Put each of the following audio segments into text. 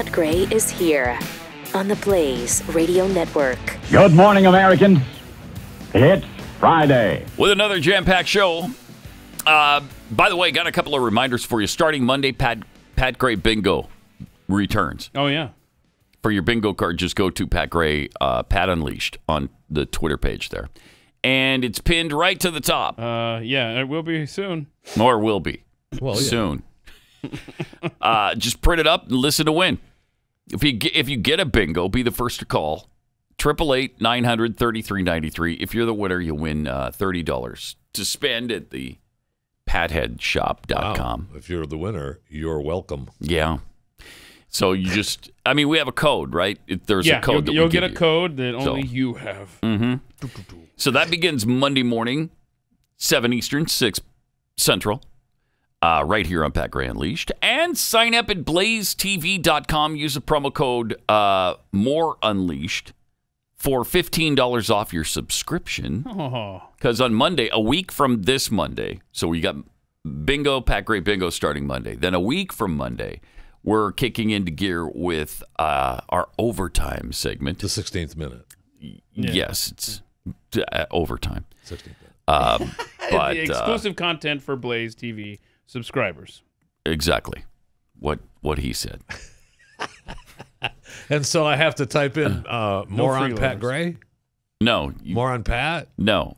Pat Gray is here on the Blaze Radio Network. Good morning, Americans. It's Friday. With another jam-packed show. By the way, got a couple of reminders for you. Starting Monday, Pat Gray Bingo returns. Oh, yeah. For your bingo card, just go to Pat Gray, Pat Unleashed on the Twitter page there. And it's pinned right to the top. Yeah, it will be soon. Or will be. Well, yeah. Soon. Just print it up and listen to win. If you get a bingo, be the first to call. 888-900-3393. If you're the winner, you win $30 to spend at the patheadshop.com. Wow. If you're the winner, you're welcome. Yeah. So you just, we have a code, right? There's a code that you'll get a code that only you have. Mm-hmm. So that begins Monday morning, 7 Eastern, 6 Central, right here on Pat Gray Unleashed. And sign up at blazetv.com. Use the promo code More Unleashed for $15 off your subscription. Because on Monday, a week from this Monday, so we got Bingo, Pat Gray Bingo starting Monday. Then a week from Monday, we're kicking into gear with our overtime segment. The 16th minute. Yes, it's overtime. 16th minute. But the exclusive content for Blaze TV subscribers. Exactly. What he said. And so I have to type in more on Pat Gray? No. More on Pat? No.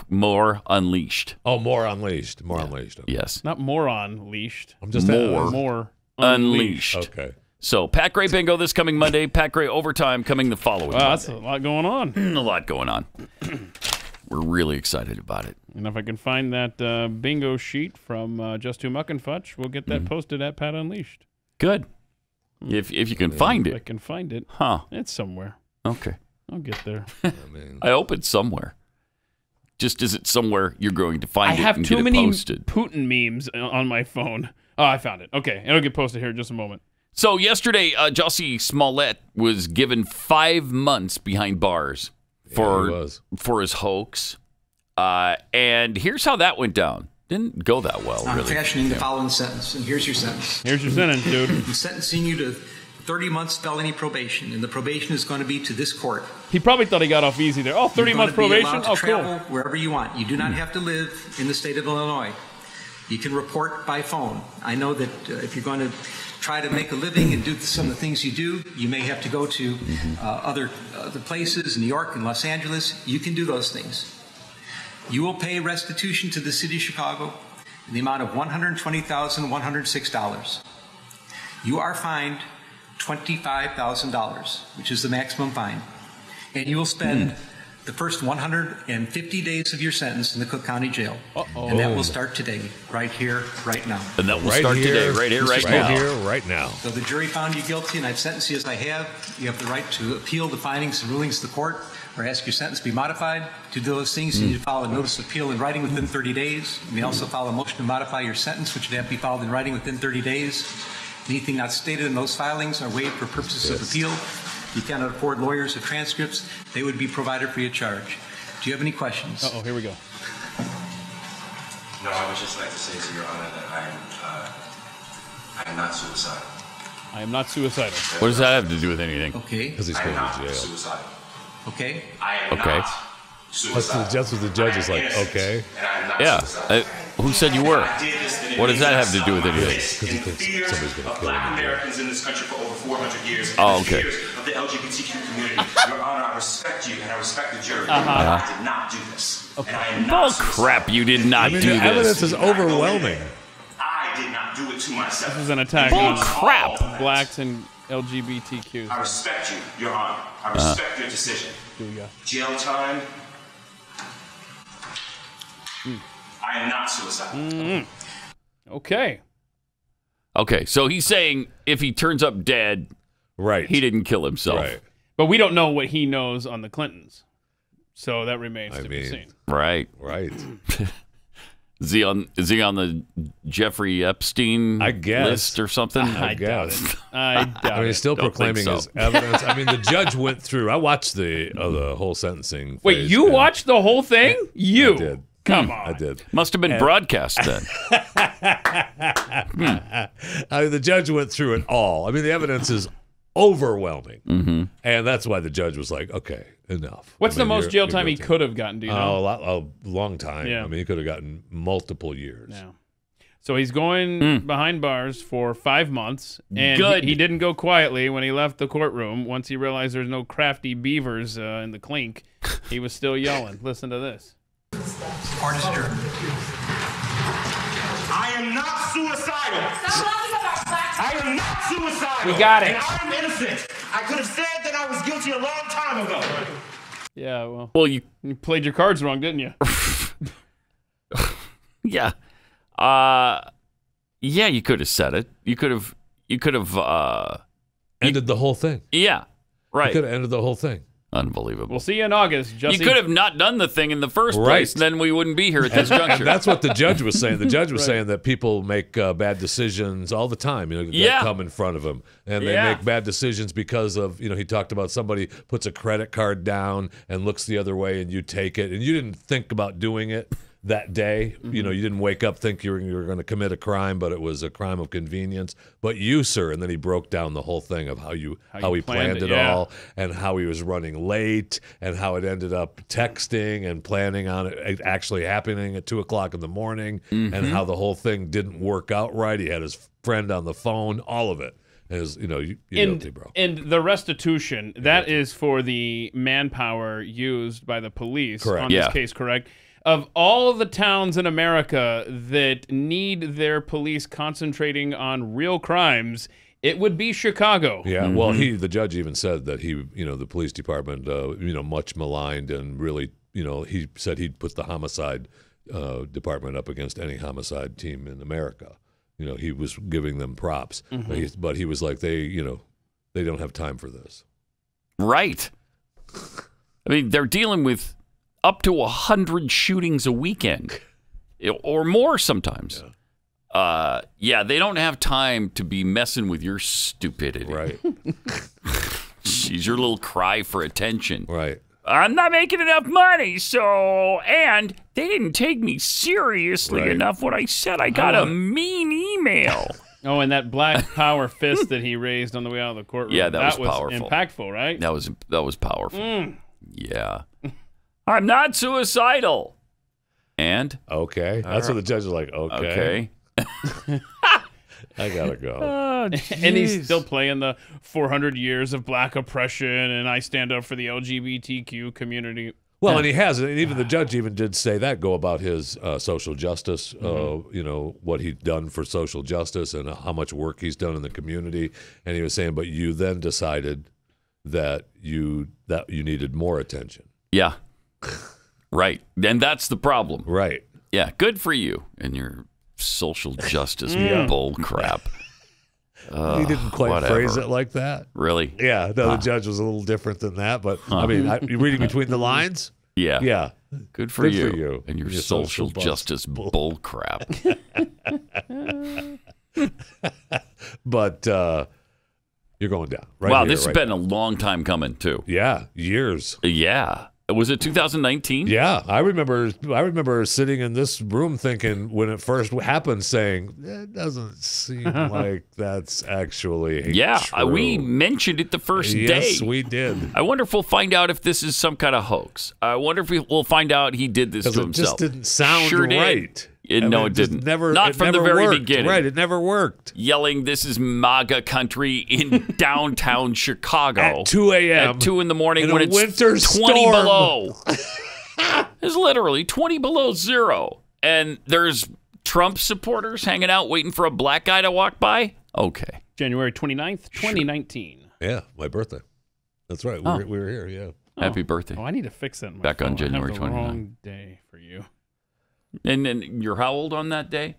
More Unleashed. Oh, More Unleashed. More Unleashed. Okay. Yes. Not moron leashed. I'm just more Unleashed. Okay. So Pat Gray Bingo this coming Monday. Pat Gray Overtime coming the following Monday. That's a lot going on. A lot going on. We're really excited about it. And if I can find that bingo sheet from Just Too Muck and Futch, we'll get that posted at Pat Unleashed. Good. If you can find If I it. can find it. Huh. It's somewhere. Okay. I'll get there. I hope it's somewhere. Just is it somewhere you're going to find I it have and too get many it posted? Putin memes on my phone. Oh, I found it. Okay. It'll get posted here in just a moment. So yesterday, Jussie Smollett was given 5 months behind bars for his hoax. And here's how that went down. Didn't go that well, I'm really. fashioning the following sentence, and here's your sentence. Here's your sentence, dude. I'm sentencing you to 30 months felony probation, and the probation is going to be to this court. He probably thought he got off easy there. Oh, 30 months probation? You're going to be allowed to travel wherever you want. You do not have to live in the state of Illinois. You can report by phone. I know that if you're going to try to make a living and do some of the things you do, you may have to go to other places, New York and Los Angeles. You can do those things. You will pay restitution to the city of Chicago in the amount of $120,106. You are fined $25,000, which is the maximum fine. And you will spend the first 150 days of your sentence in the Cook County Jail. And that will start today, right here, right now. And that will start today, right here, right now. Right here, right now. So the jury found you guilty, and I've sentenced you as I have. You have the right to appeal the findings and rulings of the court, or ask your sentence to be modified. To do those things, you need to file a notice of appeal in writing within 30 days. You may also file a motion to modify your sentence, which would have to be filed in writing within 30 days. Anything not stated in those filings are waived for purposes of appeal. You cannot afford lawyers or transcripts. They would be provided free of charge. Do you have any questions? Uh-oh, here we go. No, I would just like to say to Your Honor that I am not suicidal. I am not suicidal. What does that have to do with anything? Okay. Because he's I am going not to jail. suicidal. Okay. I am Okay. not suicidal. That's what the judge is like, innocent, okay. And I am not Yeah. suicidal. Who said you were? I did this in What does that have to do with I did anything? this Because he in thinks fear somebody's gonna of kill Black him. Americans in this country for over 400 years. Oh, and okay. fears of the LGBTQ community. Your Honor, I respect you and I respect the jury. I did not do this. And I am Bull not suicidal. crap, you did not The do evidence this. is overwhelming. I did not do it to myself. This is an attack Bull on crap. blacks and LGBTQs. I respect you, Your Honor. I respect your decision. Here we go. Jail time. I am not suicidal. Okay. Okay, so he's saying if he turns up dead, Right. he didn't kill himself. Right. But we don't know what he knows on the Clintons. So that remains to be seen. Right. Right. Is he on the Jeffrey Epstein I guess. list or something? I guess. I doubt I mean, he's still Don't think proclaiming so. his evidence. I mean, the judge went through. I watched the whole sentencing. Wait, phase, you and watched the whole thing? You I did. Come on. I did. Must have been broadcast then. I mean, the judge went through it all. I mean, the evidence is overwhelming. Mm-hmm. And that's why the judge was like, okay, enough. What's the most jail time he guilty. could have gotten? Do you know? A long time. Yeah. I mean, he could have gotten multiple years. Yeah. So he's going behind bars for 5 months, and Good. He didn't go quietly when he left the courtroom. Once he realized there's no crafty beavers in the clink, he was still yelling. Listen to this. Court is adjourned. I am not suicidal. I am not suicidal. We got it. And I'm innocent. I could have said that I was guilty a long time ago. Yeah, well, Well, you played your cards wrong, didn't you? yeah. Yeah, you could have said it. You could have Ended the whole thing. yeah. You Right. could have ended the whole thing. Unbelievable. We'll see you in August, Jussie. You could have not done the thing in the first place, Right. then we wouldn't be here at this juncture. And that's what the judge was saying. The judge was saying that people make bad decisions all the time, that Yeah. come in front of them. And they Yeah. make bad decisions because of, he talked about somebody puts a credit card down and looks the other way and you take it. And you didn't think about doing it that day. You didn't wake up thinking you were going to commit a crime, but it was a crime of convenience. But you, sir, and then he broke down the whole thing of how he planned it yeah. all, and how he was running late, and how it ended up texting and planning on it actually happening at 2:00 in the morning, and how the whole thing didn't work out right. He had his friend on the phone, all of it. Is you're guilty, bro. And the restitution, that is for the manpower used by the police Correct. on Yeah. this case, correct? Of all of the towns in America that need their police concentrating on real crimes, it would be Chicago. Yeah, well, the judge even said that the police department, much maligned, and really, he said he'd put the homicide department up against any homicide team in America. He was giving them props, but he was like, they don't have time for this. Right. I mean, they're dealing with up to 100 shootings a weekend or more sometimes. Yeah, they don't have time to be messing with your stupidity. Right. She's your little cry for attention. Right. I'm not making enough money, and they didn't take me seriously Right. enough when I said I got a mean email. Oh, and that black power fist that he raised on the way out of the courtroom. Yeah, that was powerful. Impactful, right? That was powerful. Yeah. I'm not suicidal. And? Okay. That's what the judge was like, okay. I gotta go. And he's still playing the 400 years of black oppression, and I stand up for the LGBTQ community. Well, and he has, and even the judge even did say that, go about his social justice, what he'd done for social justice and how much work he's done in the community. And he was saying, but you then decided that you needed more attention. Yeah. Right. And that's the problem. Right. Yeah. Good for you and your social justice bull crap. He didn't quite whatever. phrase it like that. Really? Yeah. No, the judge was a little different than that. But, I mean, you reading between the lines? Yeah. Yeah. Good for you. For you. And your social justice bull crap. But you're going down. Right. Wow, here, this has right been now. a long time coming, too. Yeah. Years. Yeah. Was it 2019? Yeah, I remember sitting in this room thinking when it first happened, saying it doesn't seem like that's actually true. We mentioned it the first day. Yes, we did. I wonder if we'll find out if this is some kind of hoax. I wonder if we'll find out he did this to Because it himself. just didn't sound Sure did. right. No, it it just didn't. Never, Not it from never the very worked. beginning. Right, it never worked. Yelling, "This is MAGA country" in downtown Chicago At 2 a.m. At 2 in the morning in when a it's winter 20 storm. below. It's literally 20 below zero, and there's Trump supporters hanging out waiting for a black guy to walk by. Okay, January 29th, 2019. Yeah, my birthday. That's right. Oh. We were here. Yeah. Happy birthday! Oh, I need to fix that. In my Back on phone. January I have the 29th. wrong day for you. And then you're how old on that day?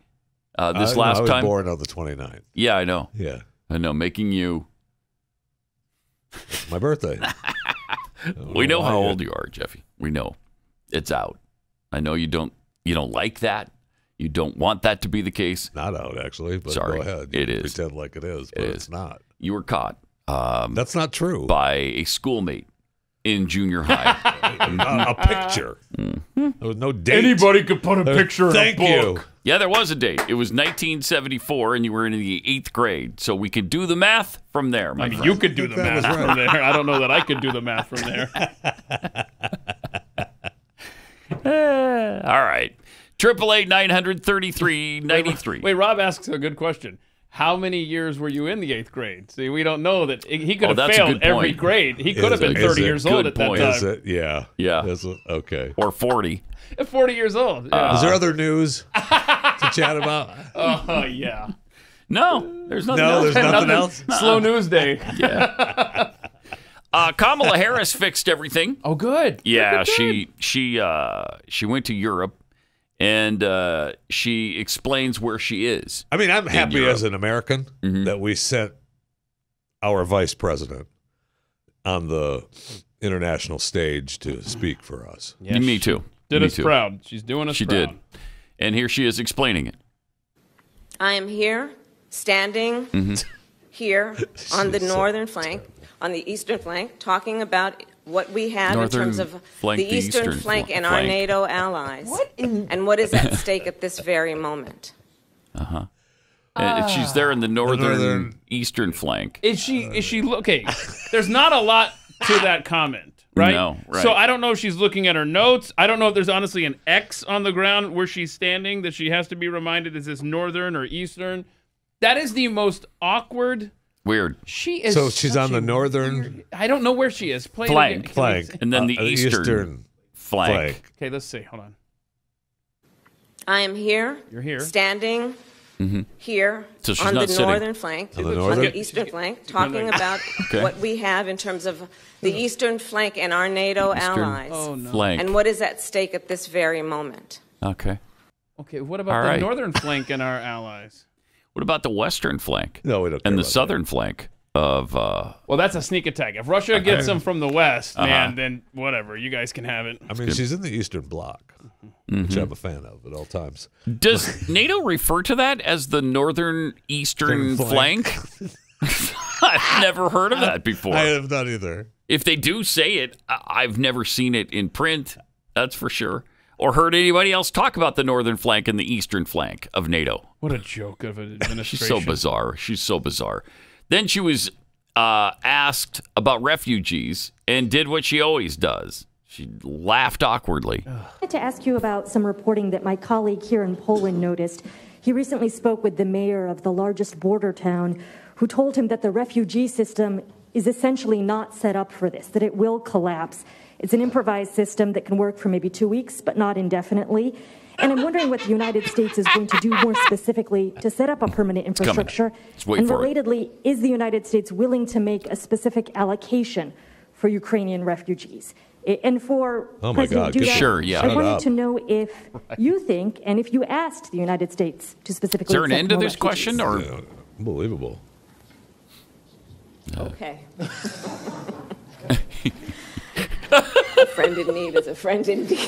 I Last was time. born on the 29th. Yeah, I know. Yeah, I know. Making you. my birthday. We know how old you are, Jeffy. We know. It's out. I know you don't like that. You don't want that to be the case. Not out actually, but Sorry, go ahead. it is. Pretend like it is, but it's not. You were caught That's not true. by a schoolmate in junior high. A picture. There was no date. Anybody could put a picture in a Thank book. you. Yeah, there was a date. It was 1974, and you were in the 8th grade. So we could do the math from there, my friend. You could do the math from there. I don't know that I could do the math from there. All right. 888-900-3393. Wait, Rob asks a good question. How many years were you in the 8th grade? See, we don't know that. He could have failed every grade. He could have been 30 years old at that time. Is it? Yeah. Yeah. Okay. Or 40. 40 years old. Yeah. Is there other news to chat about? Oh, yeah. No, there's nothing else. No, there's nothing else? Slow news day. Yeah. Kamala Harris fixed everything. Oh, good. Yeah, Good. she went to Europe, and she explains where she is. I mean, I'm happy Europe. as an American that we sent our vice president on the international stage to speak for us. Yeah, Me too. Did Me us too. proud. She's doing us She proud. did. And here she is explaining it. I am here, standing here on the northern flank, on the eastern flank, talking about what we have Northern in terms of flank, the the eastern eastern flank and flank. our NATO allies, and what is at stake at this very moment. And she's there in the northern eastern flank. Is she okay? There's not a lot to that comment, right? No, right. So I don't know if she's looking at her notes. I don't know if there's honestly an X on the ground where she's standing that she has to be reminded is this northern or eastern. That is the most awkward. Weird. She is. So she's such on the a northern weird- I don't know where she is. Play it Flank. again. flank, And then the eastern flank. Okay, let's see. Hold on. I am here, You're here. standing here So she's on not the sitting. northern flank, On the on northern? the eastern flank, talking about what we have in terms of the eastern flank and our NATO allies, Oh no. Flank. and what is at stake at this very moment. Okay. Okay, what about All the right. northern flank and our allies? What about the western flank? No, we don't care And the about southern flank of Well, that's a sneak attack. If Russia gets them from the west, man, then whatever. You guys can have it. that. I mean, she's in the Eastern Bloc, which I'm a fan of at all times. Does NATO refer to that as the northern eastern flank? I've never heard of that before. I have not either. If they do say it, I've never seen it in print, that's for sure. Or heard anybody else talk about the northern flank and the eastern flank of NATO. What a joke of an administration. She's so bizarre. She's so bizarre. Then she was asked about refugees and did what she always does. She laughed awkwardly. I wanted to ask you about some reporting that my colleague here in Poland noticed. He recently spoke with the mayor of the largest border town, who told him that the refugee system is essentially not set up for this, that it will collapse. It's an improvised system that can work for maybe 2 weeks, but not indefinitely. And I'm wondering what the United States is going to do more specifically to set up a permanent infrastructure. Let's wait and for it. relatedly, is the United States willing to make a specific allocation for Ukrainian refugees? And for Oh my President God, Duda, good. Sure, yeah. I Shut wanted up. to know if you think, and if you asked the United States to specifically Is there an accept end to more this question? refugees. Or Yeah, unbelievable. Okay. A friend in need is a friend indeed.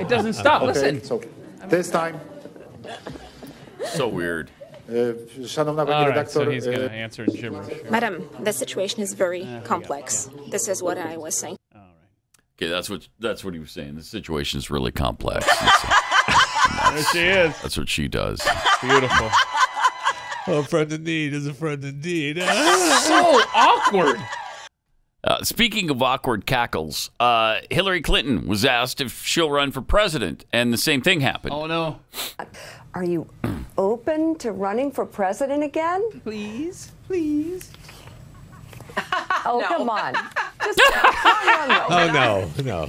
It doesn't stop. Listen. So this time, so weird. szanowna pani All right, redaktor, so he's going to answer in gibberish. Madam, the situation is very complex. This is what I was saying. Okay, that's what he was saying. The situation is really complex. There she is. That's what she does. Beautiful. A friend in need is a friend indeed. So awkward. Speaking of awkward cackles, Hillary Clinton was asked if she'll run for president, and the same thing happened. Oh, no. Are you open to running for president again? Please, please. Oh, come on. Just Oh, no.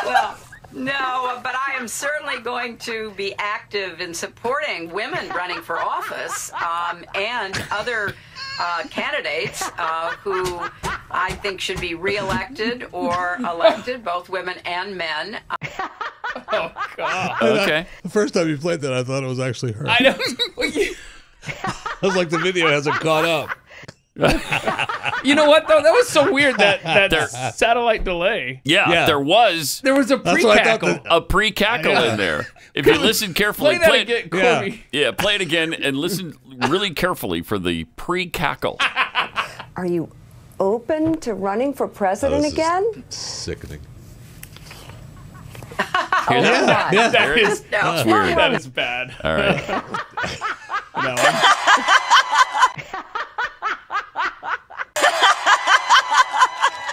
Well, no, but I am certainly going to be active in supporting women running for office and other candidates who I think should be reelected or elected, both women and men. Oh, God. Okay. The first time you played that, I thought it was actually her. I know. I was like, the video hasn't caught up. You know what, though? That was so weird, that satellite delay. Yeah, there was a what I thought pre-cackle. a pre-cackle in there. If you listen carefully, Play that again, Corby. Yeah, play it again and listen really carefully for the pre-cackle. Are you open to running for president This is again? sickening. Hear that? Yeah. That is That's weird. That is bad. All right. No,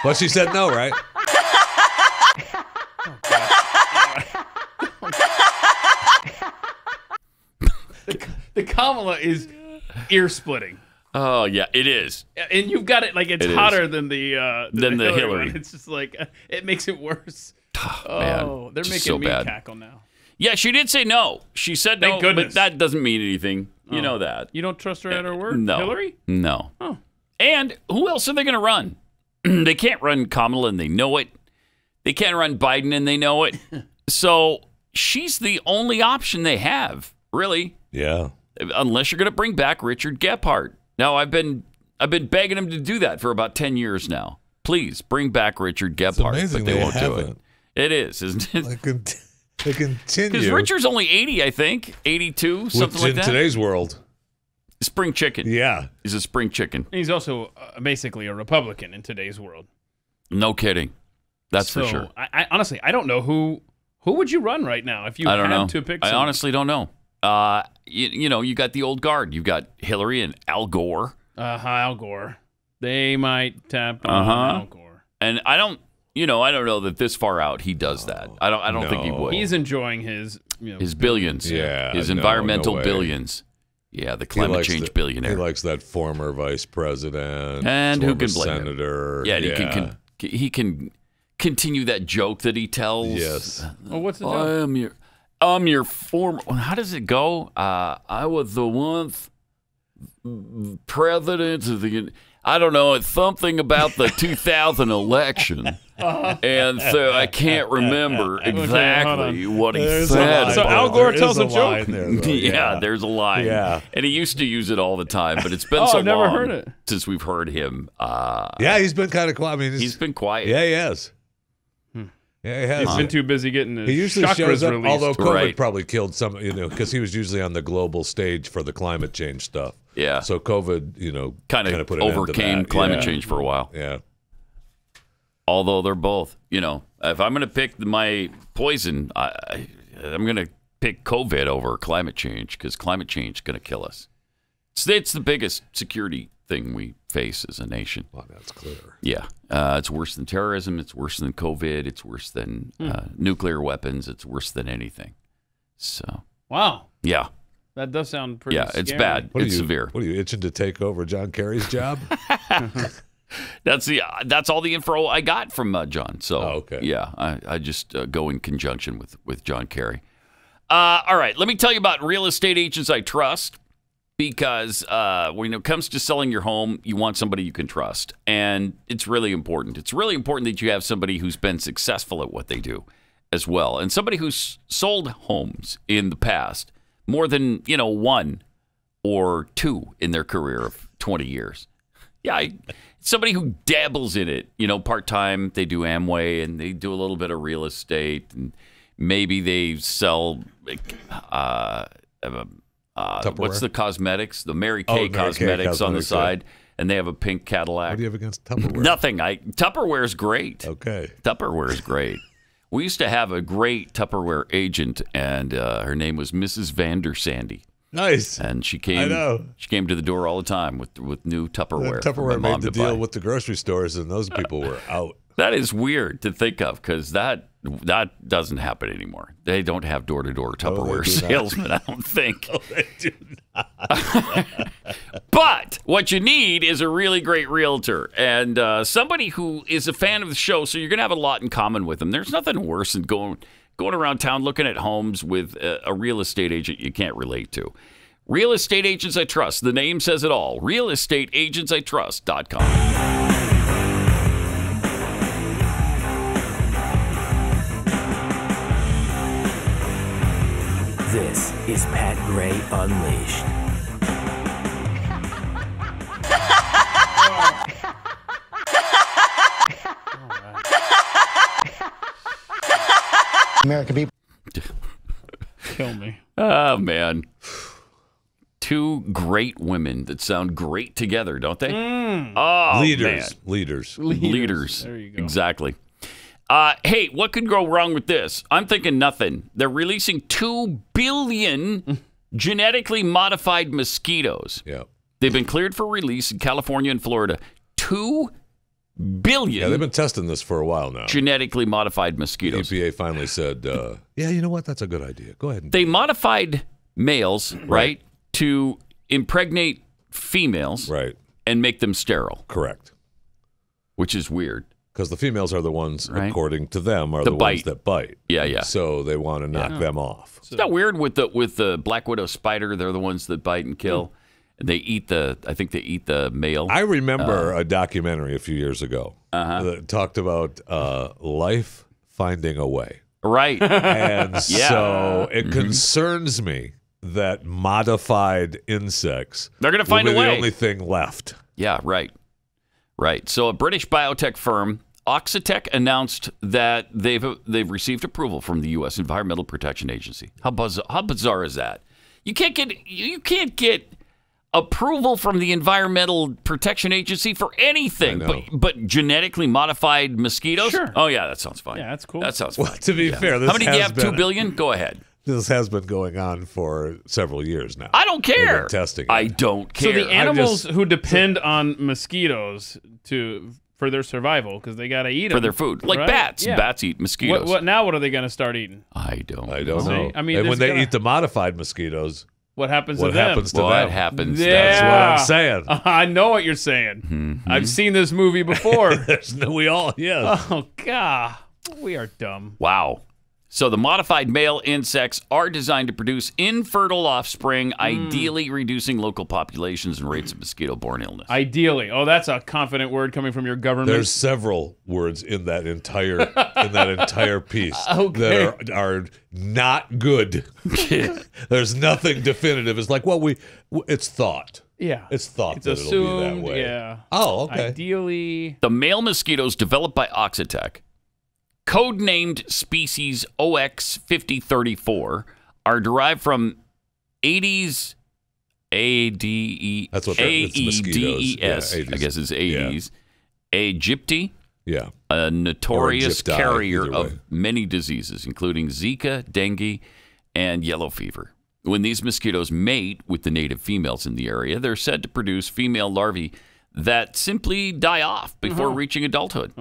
Well, she said no, right? the Kamala is ear splitting. Oh yeah, it is. And you've got it like it's It hotter is. than the Hillary. one. It's just like it makes it worse. Man, They're just making so me bad. cackle now. Yeah, she did say no. She said Thank no, goodness. but that doesn't mean anything. You know that. You don't trust her at her word, No. Hillary? No. Oh. And who else are they going to run? They can't run Kamala, and they know it. They can't run Biden, and they know it. So she's the only option they have, really. Yeah. Unless you're going to bring back Richard Gephardt. Now, I've been begging him to do that for about 10 years now. Please bring back Richard Gephardt, amazing but they they won't do it. haven't. It is, isn't it? They continue. Because Richard's only 80, I think, 82, something Which like in that. today's world. Spring chicken. Yeah. He's a spring chicken. He's also basically a Republican in today's world. No kidding. That's for So, sure. I honestly, I don't know who would you run right now if you I don't had know. to pick I someone? honestly don't know. You know, you got the old guard. You've got Hillary and Al Gore. Al Gore. They might tap on Al Gore. And I don't know that this far out he does that. I don't think he would. He's enjoying his his billions. Yeah. His no environmental way. billions. Yeah, the He climate likes change billionaire. He likes that former vice president. And who can blame senator. him? Yeah, and he can continue that joke that he tells. Yes. Oh, what's the joke? I'm your former. How does it go? I was the once president of the. I don't know. It's something about the 2000 election, and so I can't remember exactly what he said. So Al Gore tells a joke. Yeah, there's a line. Yeah. And he used to use it all the time, but it's been so I've never long heard it. since we've heard him. Yeah, he's been kind of quiet. I mean, He's been quiet. Yeah, he has. Yeah, he has. He's been too busy getting his He usually chakras shows up, released. although COVID Right. probably killed some, because he was usually on the global stage for the climate change stuff. Yeah. So COVID, Kind of put an end to overcame that. climate Yeah. change for a while. Yeah. Although they're both, if I'm going to pick my poison, I'm going to pick COVID over climate change because climate change is going to kill us. It's the biggest security thing we face as a nation. Well, that's clear. Yeah. It's worse than terrorism. It's worse than COVID. It's worse than nuclear weapons. It's worse than anything. So, Wow. yeah. That does sound pretty Yeah, it's scary. bad. What are It's you, severe. What are you itching to take over John Kerry's job? That's all the info I got from John. So, okay. Yeah, I just go in conjunction with John Kerry. All right, let me tell you about real estate agents I trust because when it comes to selling your home, you want somebody you can trust, and it's really important. It's really important that you have somebody who's been successful at what they do as well, and somebody who's sold homes in the past more than one or two in their career of 20 years. Yeah, somebody who dabbles in it, part-time. They do Amway and they do a little bit of real estate, and maybe they sell what's the cosmetics? The Mary Kay cosmetics on the side, and they have a pink Cadillac. What do you have against Tupperware? Nothing. Tupperware is great. Okay. Tupperware is great. We used to have a great Tupperware agent, and her name was Mrs. Vander Sandy. Nice. And she came. I know. She came to the door all the time with new Tupperware. Tupperware for my mom made the to buy. deal with the grocery stores, and those people were out. That is weird to think of because that doesn't happen anymore. They don't have door-to-door Tupperware salesmen, I don't think. Oh, they do not. But what you need is a really great realtor and somebody who is a fan of the show, so you're going to have a lot in common with them. There's nothing worse than going around town looking at homes with a real estate agent you can't relate to. Real Estate Agents I Trust. The name says it all. realestateagentsitrust.com. This is Pat Gray Unleashed. American people. Kill me. Oh, man. Two great women that sound great together, don't they? Oh, Leaders. man. Leaders. Leaders. There you go. Exactly. Hey, what could go wrong with this? I'm thinking nothing. They're releasing 2 billion genetically modified mosquitoes. Yeah. They've been cleared for release in California and Florida. 2 billion. Yeah, they've been testing this for a while now. Genetically modified mosquitoes. The EPA finally said, yeah, you know what? That's a good idea. Go ahead. They modified males, right, to impregnate females and make them sterile. Correct. Which is weird. Because the females are the ones, according to them, are the ones that bite. Yeah. So they want to knock them off. Is that weird with the black widow spider? They're the ones that bite and kill. And they eat I think they eat the male. I remember a documentary a few years ago that talked about life finding a way. Right. And so it concerns me that modified insects they're going to find will be a way. the only thing left. Yeah, right. So a British biotech firm, Oxitec, announced that they've received approval from the U.S. Environmental Protection Agency. How bizarre is that? You can't get approval from the Environmental Protection Agency for anything, but genetically modified mosquitoes? Sure. Oh, yeah, that sounds fine. Yeah, that's cool. That sounds fine. Well, to be fair, this how many do you have? has 2 been- billion? Go ahead. This has been going on for several years now. I don't care. They've been testing it. I don't care. So the animals who depend on mosquitoes for their survival, because they got to eat them. For their food. Like bats. Yeah. Bats eat mosquitoes. What are they going to start eating? I don't know. I mean, and when there's they eat the modified mosquitoes, what happens what to them? happens to them? What happens? That's what I'm saying. I know what you're saying. I've seen this movie before. Yes. Oh, God. We are dumb. Wow. So the modified male insects are designed to produce infertile offspring, ideally reducing local populations and rates of mosquito-borne illness. Ideally. Oh, that's a confident word coming from your government. There's several words in that entire piece that are not good. There's nothing definitive. It's like, it's thought. Yeah. It's thought It's that assumed, it'll be that way. Yeah. Oh, okay. Ideally. The male mosquitoes developed by Oxitec, codenamed species OX5034, are derived from Aedes That's what it's mosquitoes. Aedes, Yeah, I guess it's Aedes, aegypti, Yeah. a notorious Or Egypti, carrier either of way. many diseases, including Zika, dengue, and yellow fever. When these mosquitoes mate with the native females in the area, they're said to produce female larvae that simply die off before reaching adulthood,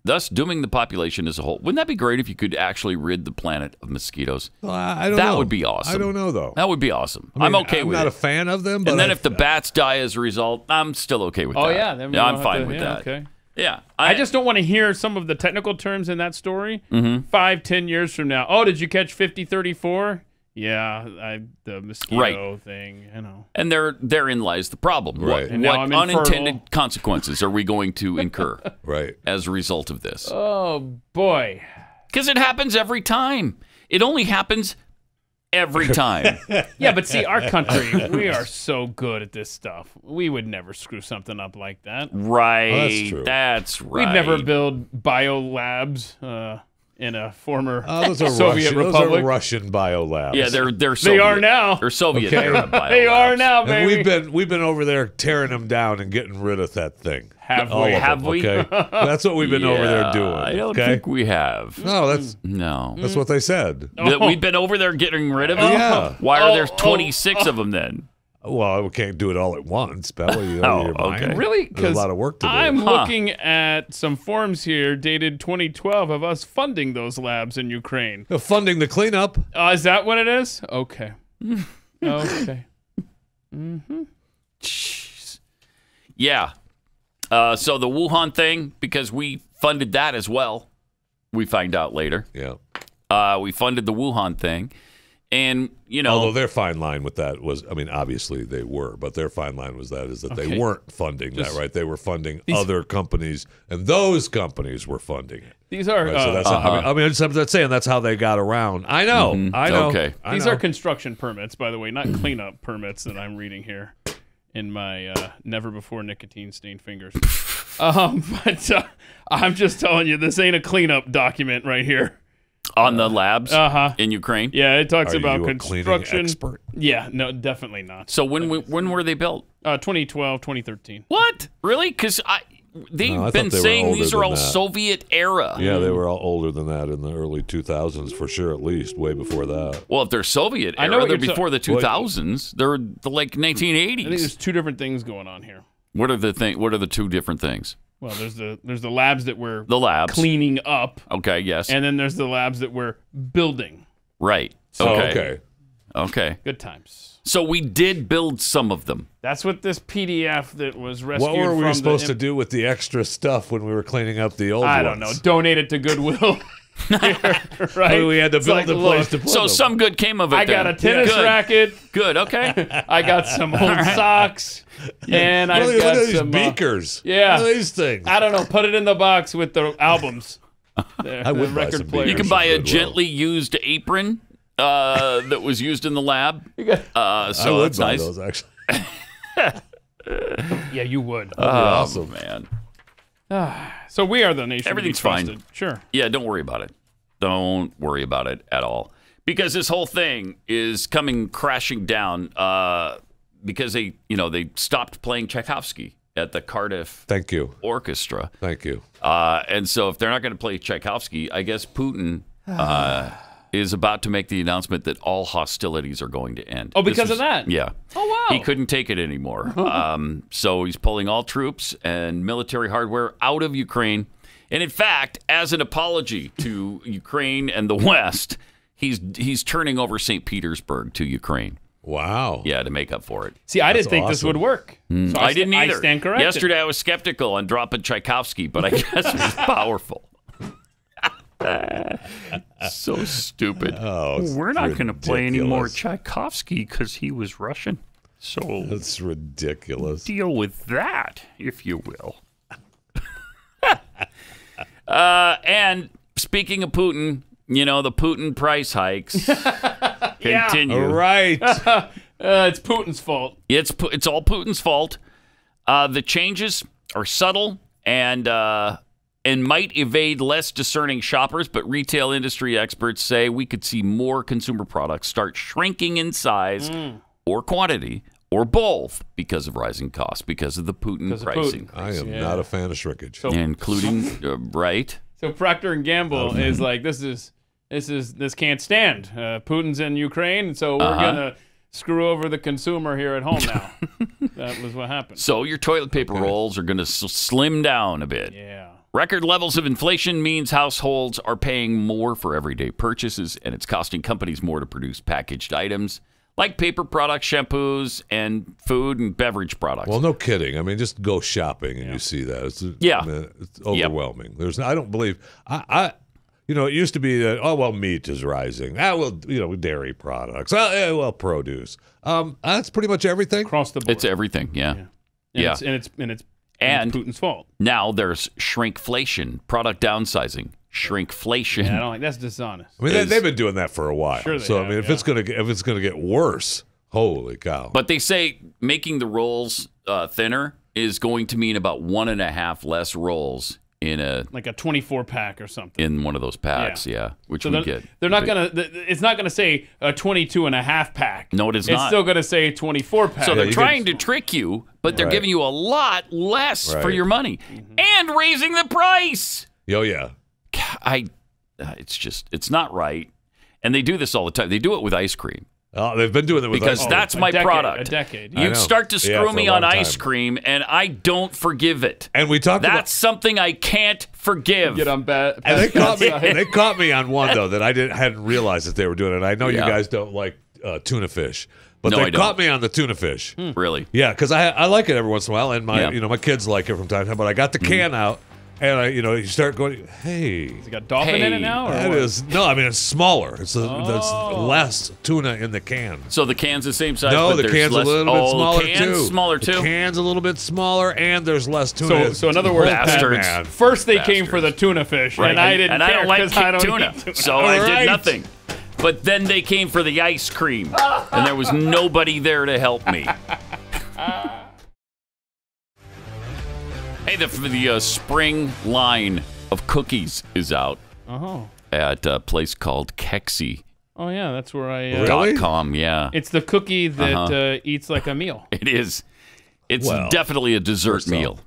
thus dooming the population as a whole. Wouldn't that be great if you could actually rid the planet of mosquitoes? Well, I don't know. That would be awesome. I don't know, though. That would be awesome. I mean, I'm okay I'm with it. not a fan of them, but and then if the bats die as a result, I'm still okay with that. Then we I'm don't have fine to- with yeah, that. Okay. Yeah. I just don't want to hear some of the technical terms in that story 5-10 years from now. Oh, did you catch 5034? Yeah, the mosquito thing, you know. And therein lies the problem. Right. What unintended consequences are we going to incur as a result of this? Oh, boy. Because it happens every time. It only happens every time. Yeah, but see, our country, we are so good at this stuff. We would never screw something up like that. Right. Oh, that's true. That's right. We'd never build biolabs in a former those are Soviet Russian, republic. Those are Russian biolabs. Yeah, they're Soviet. They are now. They're Soviet era biolabs. They are now, baby. And we've been over there tearing them down and getting rid of that thing. Have All we? of Have them, we? Okay? That's what we've been over there doing. I don't okay? think we have. No, that's what they said. That we've been over there getting rid of them? Yeah. Why are there 26 of them then? Well, we can't do it all at once. Pal. You know, your mind. okay. Really? There's a lot of work to do. I'm looking at some forms here dated 2012 of us funding those labs in Ukraine. Funding the cleanup. Is that what it is? Okay. Okay. Jeez. Yeah. So the Wuhan thing, because we funded that as well, we find out later. Yeah. We funded the Wuhan thing. And, you know. Although their fine line with that was, I mean, obviously they were, but their fine line was that they weren't funding that, right? They were funding other companies, and those companies were funding it. These are. Right? So that's how, I mean, I'm just saying that's how they got around. I know. I know. Okay. These are construction permits, by the way, not cleanup permits that I'm reading here in my never before nicotine stained fingers. But I'm just telling you, this ain't a cleanup document right here. On the labs in Ukraine? Yeah, it talks Are about you a construction. cleaning expert? Yeah, no, definitely not. So when were they built? 2012, 2013. What? Really? Because they've been saying these are all Soviet era. Yeah, they were all older than that in the early 2000s for sure, at least way before that. Well, if they're Soviet era, they're before the 2000s. They're the like 1980s. I think there's two different things going on here. What are the two different things? Well, there's the labs that we're cleaning up. Okay, yes. And then there's the labs that we're building. Right. Okay. Good times. So we did build some of them. That's what this PDF that was rescued from. What were we supposed to do with the extra stuff when we were cleaning up the old ones? I don't know. Donate it to Goodwill. Right? We had to build a place to put them. So some good came of it. I got a tennis racket. Good. Okay. I got some old socks. And I got these some beakers. Yeah. What are these things? I don't know. Put it in the box with the albums. I would buy some You can buy a gently used apron that was used in the lab. I would buy those, actually. Yeah, you would. Awesome, man. So we are the nation. Everything's to be trusted. fine. Sure. Yeah, don't worry about it. Don't worry about it at all. Because this whole thing is coming crashing down because they stopped playing Tchaikovsky at the Cardiff Orchestra. Thank you. And so if they're not going to play Tchaikovsky, I guess Putin is about to make the announcement that all hostilities are going to end. Oh, because of that? Yeah. Oh, wow. He couldn't take it anymore. So he's pulling all troops and military hardware out of Ukraine. And in fact, as an apology to Ukraine and the West, he's turning over St. Petersburg to Ukraine. Wow. Yeah, to make up for it. See, I didn't think this would work. So I didn't either. I stand corrected. Yesterday I was skeptical on dropping Tchaikovsky, but I guess it was powerful. So stupid. We're not going to play any more Tchaikovsky because he was Russian. So that's ridiculous. Deal with that, if you will. And speaking of Putin, the Putin price hikes continue. Right. It's Putin's fault. It's all Putin's fault. The changes are subtle and might evade less discerning shoppers, but retail industry experts say we could see more consumer products start shrinking in size or quantity or both because of rising costs, because of the Putin pricing. I am not a fan of shrinkage. So, including, right? So Procter & Gamble is like, this can't stand. Putin's in Ukraine, so we're going to screw over the consumer here at home now. That was what happened. So your toilet paper rolls are going to slim down a bit. Yeah. Record levels of inflation means households are paying more for everyday purchases, and it's costing companies more to produce packaged items like paper products, shampoos, and food and beverage products. Well, no kidding. I mean, just go shopping and you see that. It's overwhelming. I don't believe it used to be that, meat is rising. Dairy products. Produce. That's pretty much everything. Across the board. It's everything, yeah. And Putin's fault. Now there's shrinkflation, product downsizing. Shrinkflation. Yeah, I don't like that's dishonest. I mean, they've been doing that for a while. Sure I mean, if it's gonna get worse, holy cow! But they say making the rolls thinner is going to mean about 1.5 less rolls in a 24-pack or something in one of those packs. Yeah, which so we get. They're not gonna. It's not gonna say a 22.5 pack. No, it is not. It's still gonna say 24 pack. So they're trying to trick you, but they're giving you a lot less for your money and raising the price. Oh yeah. It's not right. And they do this all the time. They do it with ice cream. Oh, they've been doing it with because ice cream. that's my product. A decade. You start to screw me on ice cream, and I don't forgive it. And we talked That's something I can't forgive. Get on bad. And they caught me on one though that I hadn't realized that they were doing it. I know you guys don't like tuna fish. But they caught me on the tuna fish. Really? Yeah, because I like it every once in a while, and my kids like it from time to time. But I got the can out, and you start going, hey, has it got dolphin in it now? Or that is it's smaller. There's less tuna in the can. So the can's the same size. No, but the can's a little bit smaller too. Smaller too. The can's a little bit smaller, and there's less tuna. So in other words, first they came for the tuna fish, and I didn't. And I don't like tuna, so I did nothing. But then they came for the ice cream, and there was nobody there to help me. Hey, the spring line of cookies is out at a place called Kexi. Oh, yeah, that's where I... Really? .com, yeah. It's the cookie that eats like a meal. It is. It's definitely a dessert meal.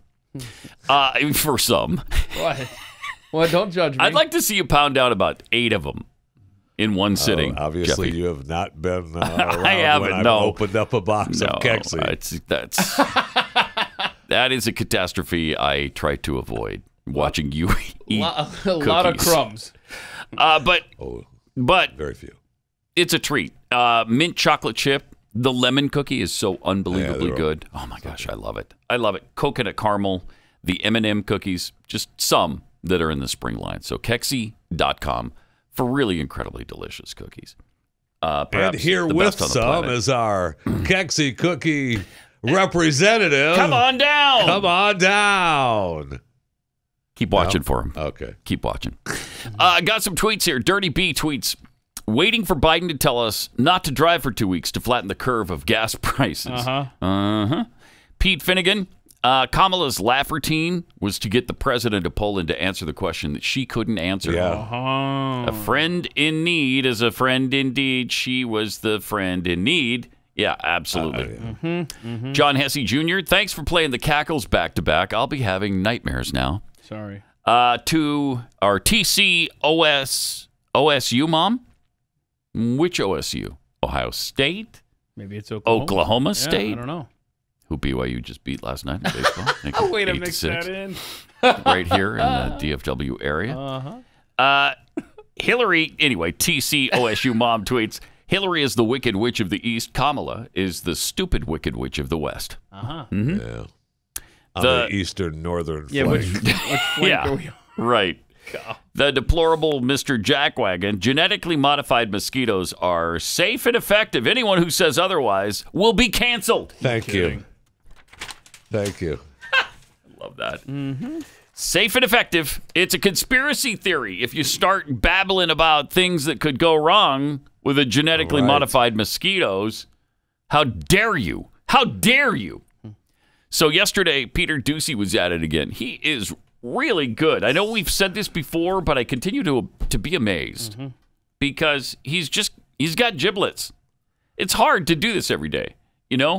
For some. What? Well, don't judge me. I'd like to see you pound out about 8 of them in one sitting. Obviously, Jeffy. you have not been around I haven't, when I've no. opened up a box of Kexi. That is a catastrophe I try to avoid. Watching you eat a lot of crumbs. But very few. It's a treat. Mint chocolate chip. The lemon cookie is so unbelievably good. Oh my gosh, I love it. I love it. Coconut caramel, the M&M cookies, just some that are in the spring line. So Kexi.com for really incredibly delicious cookies. And here with some is our Kexi cookie representative. Come on down. Come on down. Keep watching for him. Okay. Keep watching. Got some tweets here. Dirty B tweets, waiting for Biden to tell us not to drive for 2 weeks to flatten the curve of gas prices. Pete Finnegan, Kamala's laugh routine was to get the president of Poland to answer the question that she couldn't answer. A friend in need is a friend indeed. She was the friend in need. Yeah, absolutely. John Hesse Jr., thanks for playing the cackles back-to-back. I'll be having nightmares now. Sorry. To our OSU mom. Which OSU? Ohio State? Maybe it's Oklahoma. State? I don't know. Who BYU just beat last night in baseball. Oh, way to mix that in. Right here in the DFW area. Hillary, anyway, OSU mom tweets, Hillary is the wicked witch of the East. Kamala is the stupid wicked witch of the West. Yeah. On the eastern northern flank. Which flank are we on? Right. The deplorable Mr. Jackwagon. Genetically modified mosquitoes are safe and effective. Anyone who says otherwise will be canceled. Thank you. Thank you. I love that. Safe and effective. It's a conspiracy theory. If you start babbling about things that could go wrong with the genetically modified mosquitoes, how dare you? How dare you? So yesterday, Peter Doocy was at it again. He is really good. I know we've said this before, but I continue to be amazed because he's got giblets. It's hard to do this every day,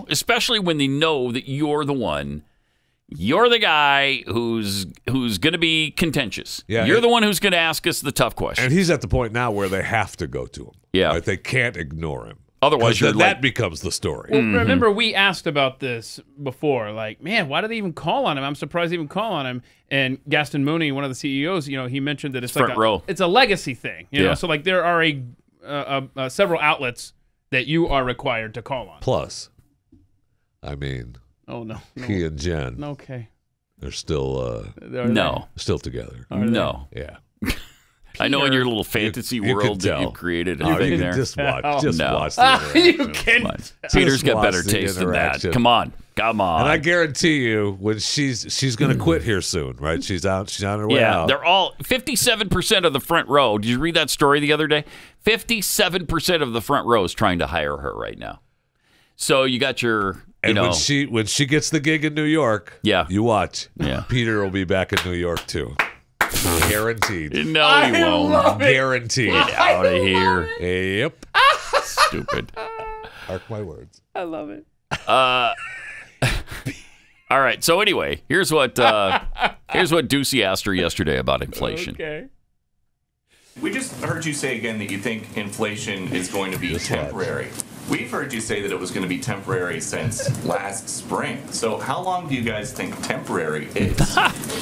especially when they know that you're the guy who's going to be contentious. Yeah, you're the one who's going to ask us the tough questions. And he's at the point now where they have to go to him. Yeah. Right? They can't ignore him. Otherwise, that becomes the story. Well, remember, we asked about this before. Like, man, why do they even call on him? I'm surprised they even call on him. And Gaston Mooney, one of the CEOs, he mentioned that it's front row. It's a legacy thing. You know, so like there are several outlets that you are required to call on. Plus, I mean, he and Jen. Okay. They're still still together. No. Yeah. I know in your little fantasy world that you've created a thing there. Just watch. Watch the interaction. You can. Peter's got better taste than that. Come on. And I guarantee you, when she's going to quit here soon, right? She's on her way out. They're all 57% of the front row. Did you read that story the other day? 57% of the front row is trying to hire her right now. So you got your. When she gets the gig in New York, you watch. Yeah. Peter will be back in New York too. Guaranteed. No, he won't. Guaranteed. Get out of here. Yep. Stupid. Mark my words. I love it. All right. So anyway, here's what Doocy asked her yesterday about inflation. Okay. We just heard you say again that you think inflation is going to be temporary. We've heard you say that it was going to be temporary since last spring. So how long do you guys think temporary is?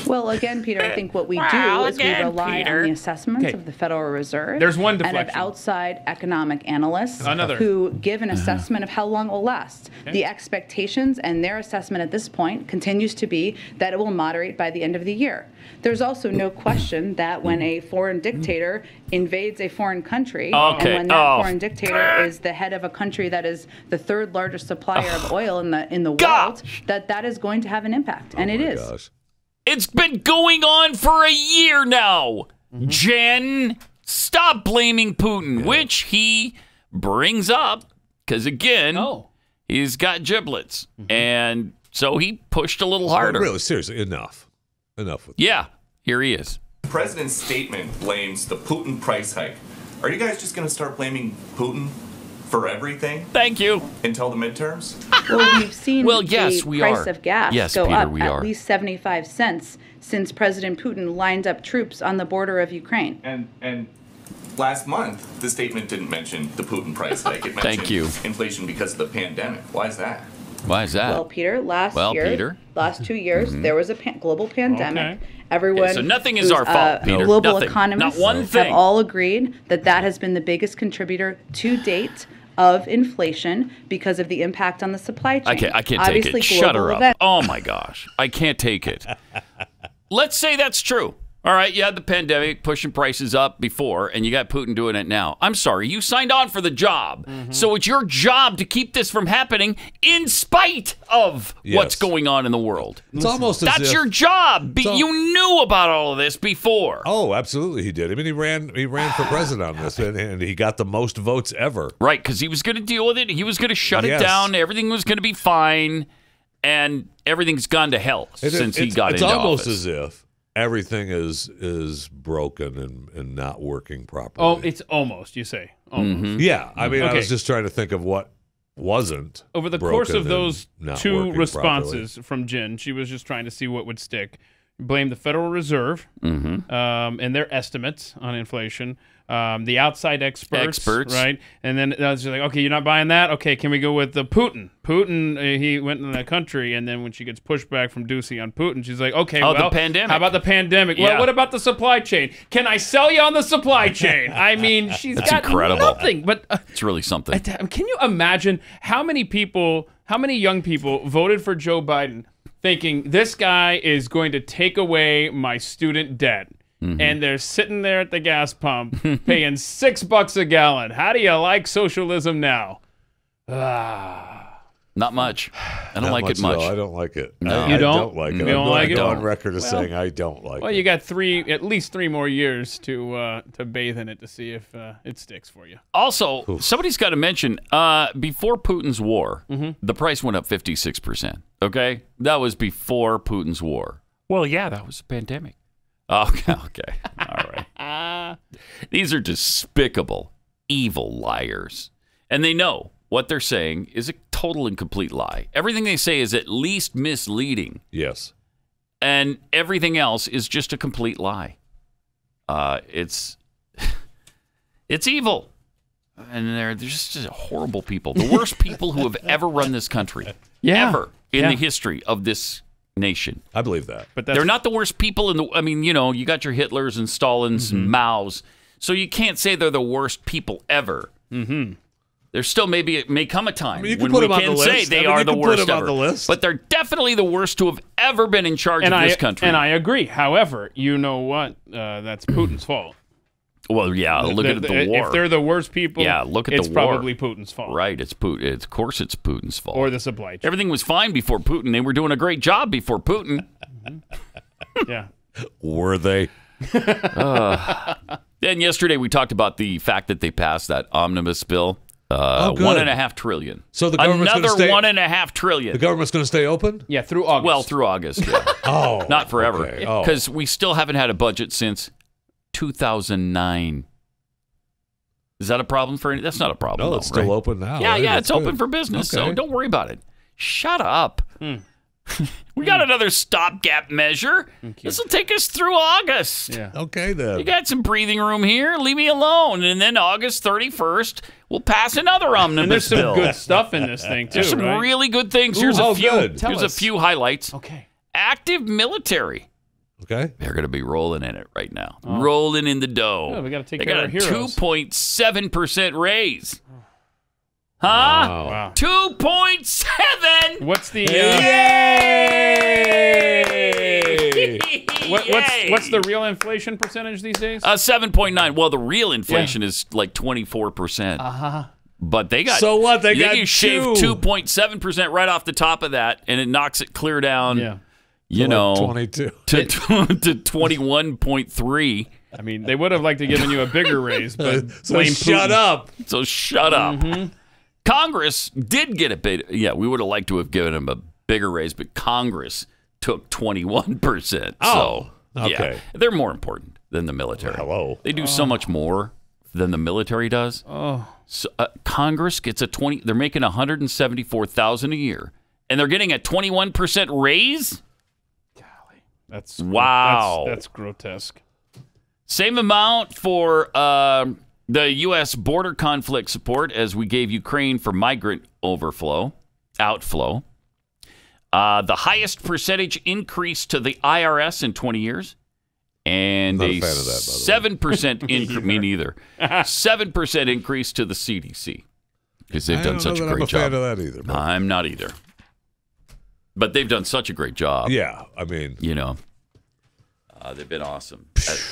Well, again, Peter, I think what we do is we rely on the assessments of the Federal Reserve There's one and deflection. of outside economic analysts Another. who give an assessment of how long it will last. The expectations and their assessment at this point continues to be that it will moderate by the end of the year. There's also no question that when a foreign dictator invades a foreign country, and when that foreign dictator is the head of a country that is the third largest supplier of oil in the world, that is going to have an impact, and it is. Gosh. It's been going on for a year now. Jen, stop blaming Putin, which he brings up because again, he's got giblets, and so he pushed a little harder. Really, seriously, enough with here he is. The president's statement blames the Putin price hike. Are you guys just going to start blaming Putin for everything? Thank you. Until the midterms? Well, we've seen yes, the we price are. of gas Yes, go Peter, up we at are. least 75 cents since President Putin lined up troops on the border of Ukraine. And last month, the statement didn't mention the Putin price hike. It mentioned Thank you. inflation because of the pandemic. Why is that? Why is that? Well, Peter, last 2 years, Mhm. there was a global pandemic. Okay. Everyone, So nothing is who's, our fault, Peter. Global Nothing. economists Not one have thing. all agreed that that has been the biggest contributor to date of inflation because of the impact on the supply chain. I can't Obviously, take it. Shut her global up. events- Oh, my gosh. I can't take it. Let's say that's true. All right, you had the pandemic pushing prices up before, and you got Putin doing it now. I'm sorry, you signed on for the job. So it's your job to keep this from happening in spite of what's going on in the world. It's almost as That's if- your job. You knew about all of this before. Oh, absolutely, he did. I mean, he ran for president on this, and he got the most votes ever. Right, because he was going to deal with it. He was going to shut it down. Everything was going to be fine, and everything's gone to hell since he got into office. It's almost as if everything is broken and not working properly. Oh, it's almost, you say. Almost. Yeah, I mean, I Okay. was just trying to think of what wasn't Over the course broken of those and not two working responses from Jen, she was just trying to see what would stick. Blame the Federal Reserve and their estimates on inflation. The outside experts, right? And then she's like, okay, you're not buying that? Okay, can we go with the Putin? Putin, he went in the country, and then when she gets pushback from Doocy on Putin, she's like, okay, Oh, well, the pandemic. how about the pandemic? Yeah. Well, what about the supply chain? Can I sell you on the supply chain? I mean, she's That's got incredible. nothing. But It's really something. can you imagine how many young people voted for Joe Biden thinking this guy is going to take away my student debt? And they're sitting there at the gas pump paying $6 a gallon. How do you like socialism now? Not much. I don't like it much. No, I don't like it. No. I You don't? don't like it. You don't like it? I'm on record as Well- saying I don't like Well, it. you got at least 3 more years to bathe in it to see if it sticks for you. Also, somebody's got to mention, before Putin's war, the price went up 56%. Okay? That was before Putin's war. Well, yeah, that was a pandemic. Okay. All right. These are despicable, evil liars. And they know what they're saying is a total and complete lie. Everything they say is at least misleading. Yes. And everything else is just a complete lie. It's evil. And they're just horrible people. The worst people who have ever run this country. Yeah. Ever in Yeah. the history of this nation. I believe that. But they're not the worst people in the. I mean, you got your Hitlers and Stalins and Maos, so you can't say they're the worst people ever. There still it may come a time you can when put we them on can the say list. they I mean, are you the can put worst them on ever. the list. But they're definitely the worst to have ever been in charge of this country. And I agree. However, you know what? That's Putin's fault. Well, yeah, look at the war. If they're the worst people, look at it's the war. probably Putin's fault. Right, it's Putin. Of course, it's Putin's fault. Or the supply chain. Everything was fine before Putin. They were doing a great job before Putin. Yeah. Were they? Then yesterday we talked about the fact that they passed that omnibus bill. Good. $1.5 trillion. So the government's another gonna stay, $1.5 trillion. The government's going to stay open? Yeah, through August. Well, through August. Yeah. Oh, not forever. okay. Oh. Because we still haven't had a budget since 2009. Is that a problem for any? That's not a problem. No, though, it's still right? open now. Yeah, right? yeah, That's it's open good. for business, Okay. so don't worry about it. Shut up. We got another stopgap measure. This will take us through August. Yeah. Okay, then. You got some breathing room here. Leave me alone. And then August 31st, we'll pass another omnibus And there's some bill. good stuff in this thing, too, There's some right? really good things. Ooh, Here's oh, a few. good. Here's a few highlights. Okay. Active military. Okay. They're going to be rolling in it right now. Rolling in the dough. Yeah, we gotta take they care got of a our heroes. 2.7% raise. Huh? Wow. 2.7. What's the Yay! what's the real inflation percentage these days? 7.9. Well, the real inflation is like 24%. Uh-huh. But they got So what? They you got can shave 2.7% right off the top of that, and it knocks it clear down. Yeah. You To know, like 22. to 21.3. I mean, they would have liked to given you a bigger raise, but So blame shut Putin. up. So shut up. Congress did get a bit. Yeah, we would have liked to have given him a bigger raise, but Congress took 21%. Oh, so, okay. yeah, they're more important than the military. Hello. They do so much more than the military does. Oh. So, Congress gets a 20. They're making $174,000 a year, and they're getting a 21% raise. That's wow. That's grotesque. Same amount for the U.S. border conflict support as we gave Ukraine for migrant outflow. The highest percentage increase to the IRS in 20 years. And Not a a fan of that, by the 7% increase. Me neither. 7% increase to the CDC because they've done such a great job. I'm not a fan of that either. But. I'm not either. But they've done such a great job. Yeah, I mean, they've been awesome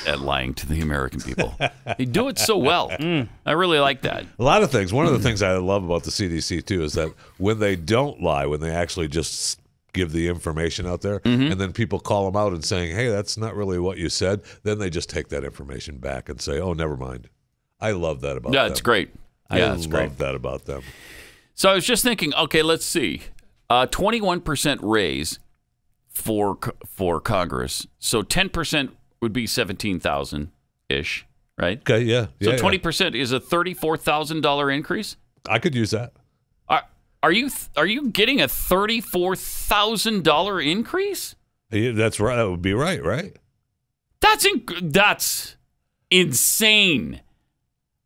at lying to the American people. They do it so well. I really like that. A lot of things. One of the things I love about the CDC too is that when they don't lie, when they actually just give the information out there, and then people call them out and saying, "Hey, that's not really what you said," then they just take that information back and say, "Oh, never mind." I love that about them. Yeah, it's great. Yeah, it's great. I love that about them. So I was just thinking, okay, let's see. 21% raise for Congress. So 10% would be 17,000-ish, right? Okay, yeah. So 20% is a $34,000 increase? I could use that. Are you getting a $34,000 increase? Yeah, that's right. That would be right? That's insane.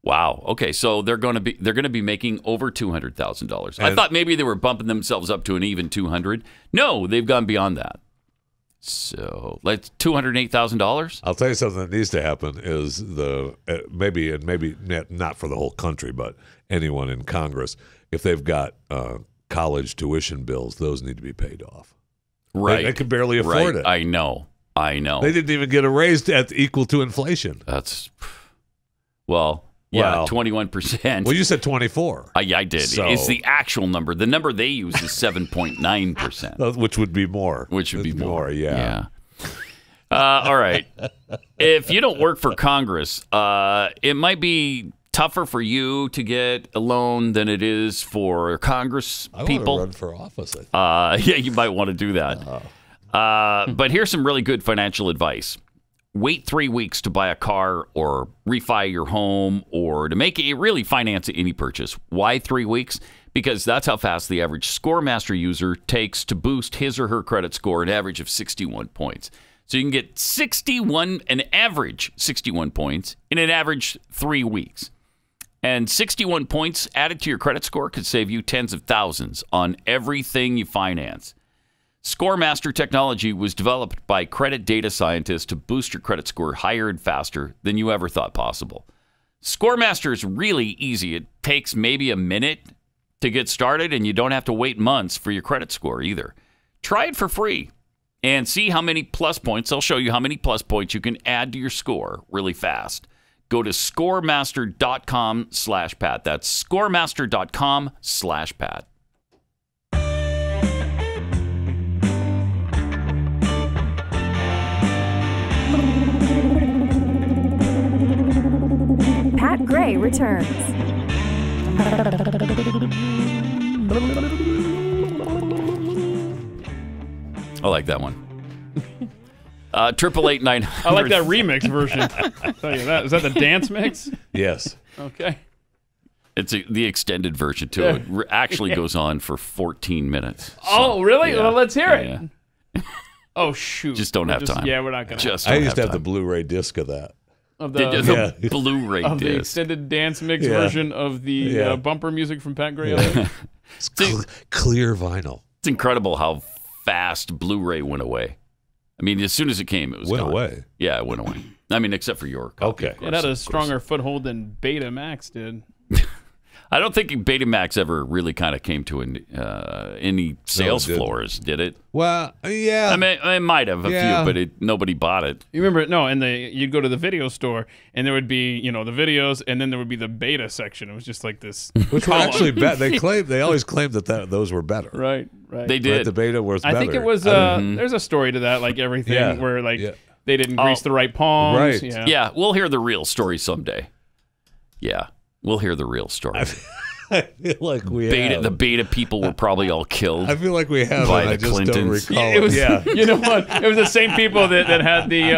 Wow. Okay, so they're going to be making over $200,000. I thought maybe they were bumping themselves up to an even $200,000. No, they've gone beyond that. So let's $208,000. I'll tell you something that needs to happen is maybe not for the whole country, but anyone in Congress, if they've got college tuition bills, those need to be paid off. Right. They could barely afford it. I know. They didn't even get a raise equal to inflation. Well. Yeah, 21%. Well, you said 24. Yeah, I did. So, it's the actual number. The number they use is 7.9%. Which would be more. Yeah. All right. If you don't work for Congress, it might be tougher for you to get a loan than it is for Congress people. I want to run for office. Yeah, you might want to do that. But here's some really good financial advice. Wait 3 weeks to buy a car or refi your home or to really finance any purchase. Why 3 weeks? Because that's how fast the average ScoreMaster user takes to boost his or her credit score, an average of 61 points. So you can get an average 61 points in an average 3 weeks. And 61 points added to your credit score could save you tens of thousands on everything you finance. ScoreMaster technology was developed by credit data scientists to boost your credit score higher and faster than you ever thought possible. ScoreMaster is really easy. It takes maybe a minute to get started, and you don't have to wait months for your credit score either. Try it for free and see how many plus points. They'll show you how many plus points you can add to your score really fast. Go to scoremaster.com/Pat. That's scoremaster.com/Pat. Pat Gray returns. I like that one. 888-900. I like that remix version. I'll tell you that. Is that the dance mix? Yes. Okay. It's the extended version, too. It actually goes on for 14 minutes. Oh, really? Yeah. Well, let's hear it. Yeah. Oh, shoot. Just don't have time. Yeah, we're not going to. I used to have the Bluray disc of that. Of the Blu-ray of the disc. extended dance mix version of the bumper music from Pat Gray. It's clear vinyl. It's incredible how fast Blu-ray went away. I mean, as soon as it came, it was went gone. away. Yeah, it went away. I mean, except for your copy. Okay. It had a stronger foothold than Betamax did. I don't think Betamax ever really kind of came to any sales floors, did it? Well, yeah. I mean, it might have a few, but nobody bought it. You remember? No, and you'd go to the video store, and there would be, the videos, and then there would be the beta section. It was just like this. Which were actually better. They always claimed that those were better. Right. They did. Right, the beta was better. I think it was. There's a story to that, like everything, where they didn't grease the right palms. Right. Yeah, we'll hear the real story someday. Yeah. We'll hear the real story. I feel like we have. The beta people were probably all killed. I feel like we have. By I the just Clintons. don't recall. It was, yeah. You know what? It was the same people that had the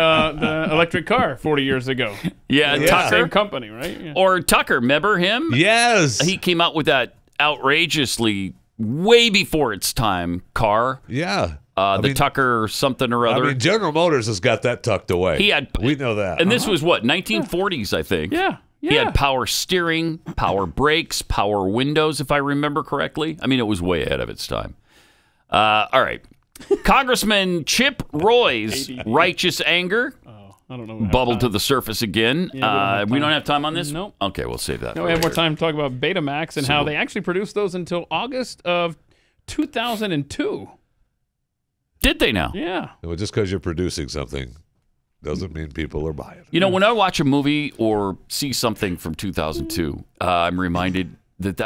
electric car 40 years ago. Yeah, The Tucker. Same company, right? Yeah. Or Tucker, remember him? Yes. He came out with that outrageously, way before its time car. Yeah. Tucker something or other. I mean, General Motors has got that tucked away. We know that. And this was what, 1940s, I think. Yeah. He had power steering, power brakes, power windows, if I remember correctly. I mean, it was way ahead of its time. All right. Congressman Chip Roy's righteous anger I don't know. bubbled to the surface again. Yeah, we don't have time on this? Nope. Okay, we'll save that. No, for we have more later. time to talk about Betamax and how they actually produced those until August of 2002. Did they now? Yeah. Well, just because you're producing something doesn't mean people are buying it. You know, when I watch a movie or see something from 2002, I'm reminded that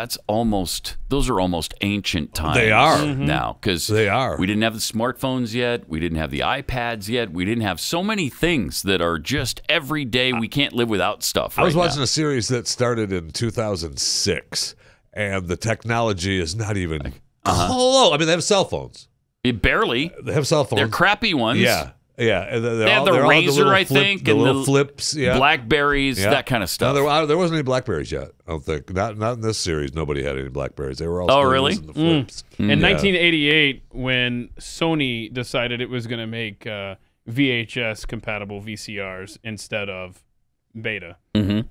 those are almost ancient times. They are. Now, because they are. We didn't have the smartphones yet. We didn't have the iPads yet. We didn't have so many things that are just every day. We can't live without stuff. I was right watching now. a series that started in 2006, and the technology is not even close. I mean, they have cell phones. Barely. They have cell phones. They're crappy ones. Yeah. Yeah, and They had the they're all Razor, I flip, think, the and little the flips, yeah. Blackberries, Yeah. that kind of stuff. No, there wasn't any Blackberries yet. I don't think. Not in this series. Nobody had any Blackberries. They were all. Oh, still really? using the flips. In Yeah. 1988, when Sony decided it was going to make VHS compatible VCRs instead of beta,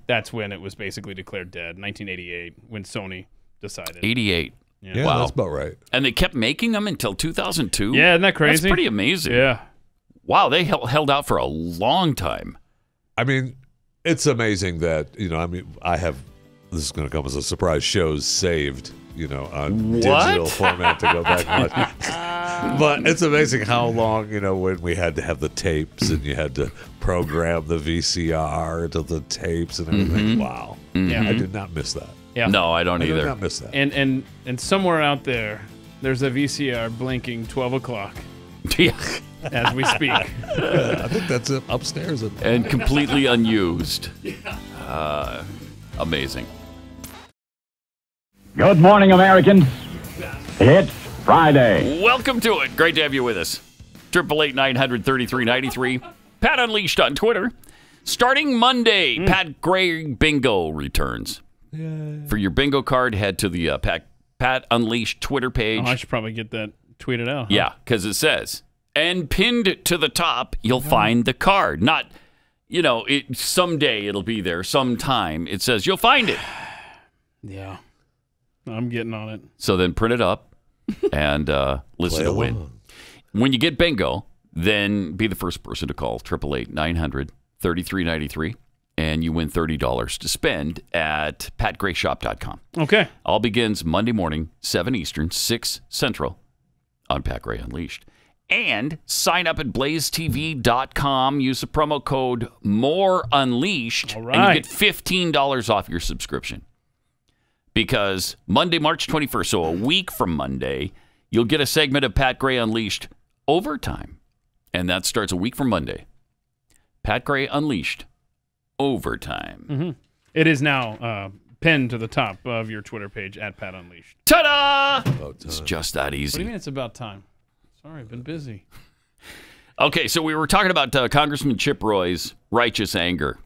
that's when it was basically declared dead. 1988, when Sony decided. 88. Yeah, Wow. that's about right. And they kept making them until 2002? Yeah, isn't that crazy? That's pretty amazing. Yeah. Wow, they held out for a long time. I mean, it's amazing that I have. This is going to come as a surprise. Shows saved, on digital format to go back and watch. But it's amazing how long, when we had to have the tapes and you had to program the VCR to the tapes and everything. Wow. Yeah. I did not miss that. Yeah. No, I don't I either. did not miss that. And somewhere out there's a VCR blinking 12 o'clock Yeah. as we speak. I think that's it upstairs. And completely unused. Amazing. Good morning, Americans. It's Friday. Welcome to it. Great to have you with us. 888-900-3393. Pat Unleashed on Twitter. Starting Monday, Pat Gray Bingo returns. For your bingo card, head to the Pat Unleashed Twitter page. Oh, I should probably get that tweeted out. Huh? Yeah, because it says, and pinned to the top, you'll find the card. Not, someday it'll be there, sometime. It says you'll find it. Yeah. I'm getting on it. So then print it up and listen to win. When you get bingo, then be the first person to call 888-900-3393, and you win $30 to spend at patgrayshop.com. Okay. All begins Monday morning, 7 Eastern, 6 Central on Pat Gray Unleashed. And sign up at blazetv.com. Use the promo code MOREUNLEASHED, All right. and you get $15 off your subscription. Because Monday, March 21st, so a week from Monday, you'll get a segment of Pat Gray Unleashed Overtime. And that starts a week from Monday. Pat Gray Unleashed Overtime. Mm-hmm. It is now pinned to the top of your Twitter page at Pat Unleashed. Ta-da! It's just that What do easy. you mean it's about time? Sorry, I've been busy. Okay, so we were talking about Congressman Chip Roy's righteous anger.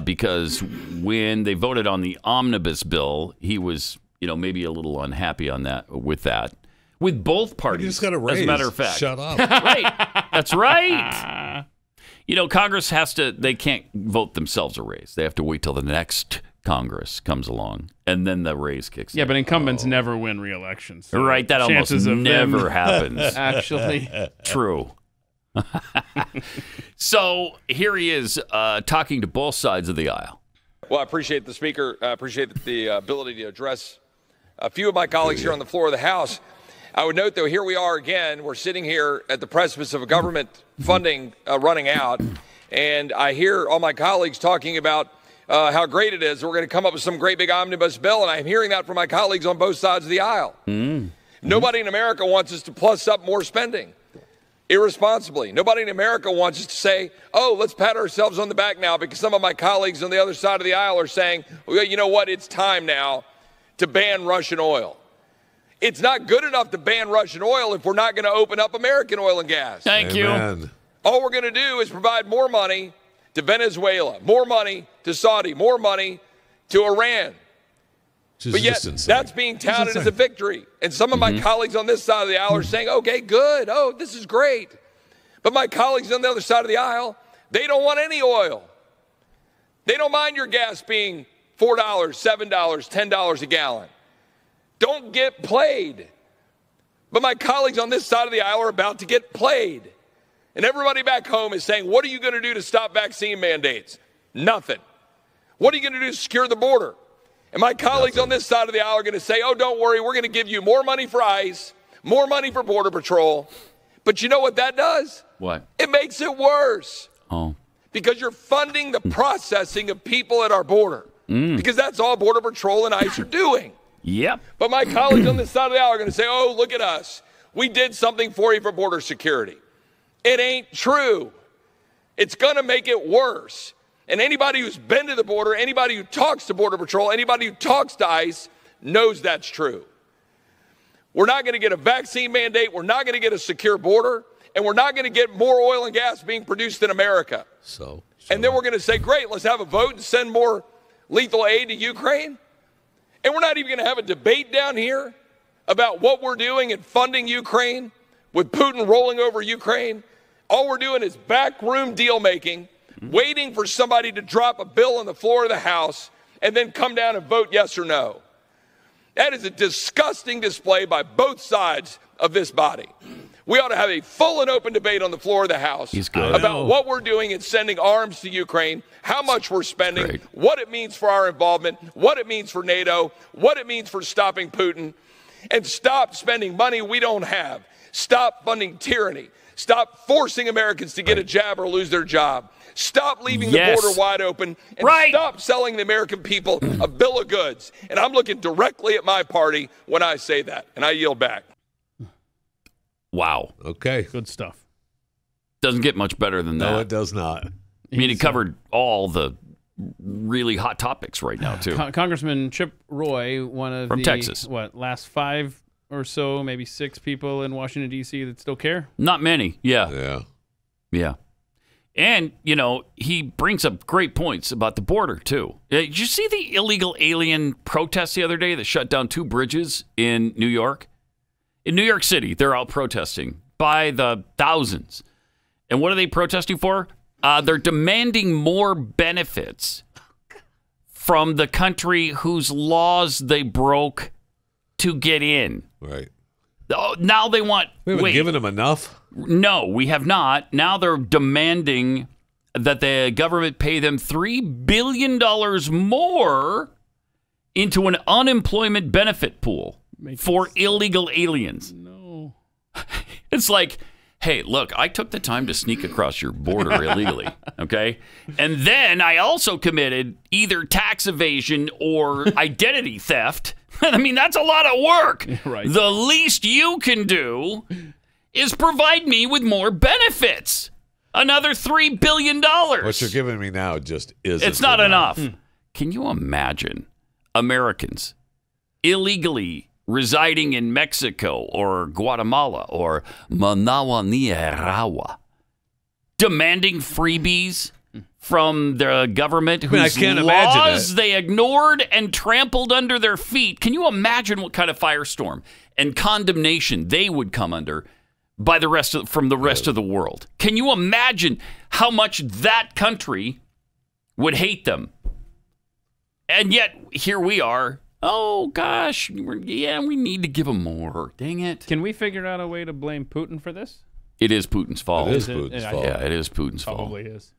Because when they voted on the omnibus bill, he was, maybe a little unhappy with that. With both parties, You just got a raise. as a matter of fact. Shut up. Right. That's right. Congress they can't vote themselves a raise. They have to wait till the next Congress comes along, and then the raise kicks in. Yeah, but incumbents never win re-elections. So Right, that almost chances of them never happens. Actually. True. So here he is talking to both sides of the aisle. Well, I appreciate the speaker. I appreciate the ability to address a few of my colleagues here on the floor of the House. I would note, though, here we are again. We're sitting here at the precipice of government funding running out, and I hear all my colleagues talking about how great it is. We're going to come up with some great big omnibus bill, and I'm hearing that from my colleagues on both sides of the aisle. Nobody in America wants us to plus up more spending irresponsibly. Nobody in America wants us to say, oh, let's pat ourselves on the back now, because some of my colleagues on the other side of the aisle are saying, well, you know what, it's time now to ban Russian oil. It's not good enough to ban Russian oil if we're not going to open up American oil and gas. Thank Amen. you. All we're going to do is provide more money to Venezuela, more money to Saudi, more money to Iran. But yet, that's being touted as a victory. And some of my colleagues on this side of the aisle are saying, okay, good. Oh, this is great. But my colleagues on the other side of the aisle, they don't want any oil. They don't mind your gas being $4, $7, $10 a gallon. Don't get played. But my colleagues on this side of the aisle are about to get played. And everybody back home is saying, what are you going to do to stop vaccine mandates? Nothing. What are you going to do to secure the border? And my colleagues on this side of the aisle are going to say, oh, don't worry, we're going to give you more money for ICE, more money for Border Patrol. But you know what that does? What? It makes it worse. Oh. Because you're funding the processing of people at our border. Because that's all Border Patrol and ICE are doing. Yep. But my colleagues on this side of the aisle are going to say, oh, look at us. We did something for you for border security. It ain't true. It's going to make it worse. And anybody who's been to the border, anybody who talks to Border Patrol, anybody who talks to ICE knows that's true. We're not going to get a vaccine mandate. We're not going to get a secure border. And we're not going to get more oil and gas being produced in America. And then we're going to say, great, let's have a vote and send more lethal aid to Ukraine. And we're not even going to have a debate down here about what we're doing in funding Ukraine with Putin rolling over Ukraine. All we're doing is backroom deal making, waiting for somebody to drop a bill on the floor of the House and then come down and vote yes or no. That is a disgusting display by both sides of this body. We ought to have a full and open debate on the floor of the House about what we're doing in sending arms to Ukraine, how much we're spending, what it means for our involvement, what it means for NATO, what it means for stopping Putin, and stop spending money we don't have. Stop funding tyranny. Stop forcing Americans to get a jab or lose their job. Stop leaving the border wide open, and stop selling the American people a bill of goods. And I'm looking directly at my party when I say that, and I yield back. Wow. Okay. Good stuff. Doesn't get much better than that. No, it does not. I mean, it covered all the really hot topics right now, too. Congressman Chip Roy, one of From Texas. Last 5 or so, maybe 6 people in Washington, D.C. that still care? Not many. Yeah. Yeah. Yeah. And, you know, he brings up great points about the border, too. Did you see the illegal alien protests the other day that shut down 2 bridges in New York? In New York City, they're out protesting by the thousands. And what are they protesting for? They're demanding more benefits from the country whose laws they broke to get in. Right. Oh, now they want... We haven't given them enough? No, we have not. Now they're demanding that the government pay them $3 billion more into an unemployment benefit pool for illegal aliens. No. It's like, hey, look, I took the time to sneak across your border illegally, okay? And then I also committed either tax evasion or identity theft. I mean, that's a lot of work. Right. The least you can do is provide me with more benefits. Another $3 billion. What you're giving me now just isn't It's not enough. Can you imagine Americans illegally residing in Mexico or Guatemala or Managua, Nicaragua, demanding freebies from the government whose laws they ignored and trampled under their feet? Can you imagine what kind of firestorm and condemnation they would come under by from the rest of the world? Can you imagine how much that country would hate them? And yet, here we are. Oh, gosh, we need to give them more. Dang it. Can we figure out a way to blame Putin for this? It is Putin's fault. It is Putin's fault. Yeah, it is Putin's fault. Probably is.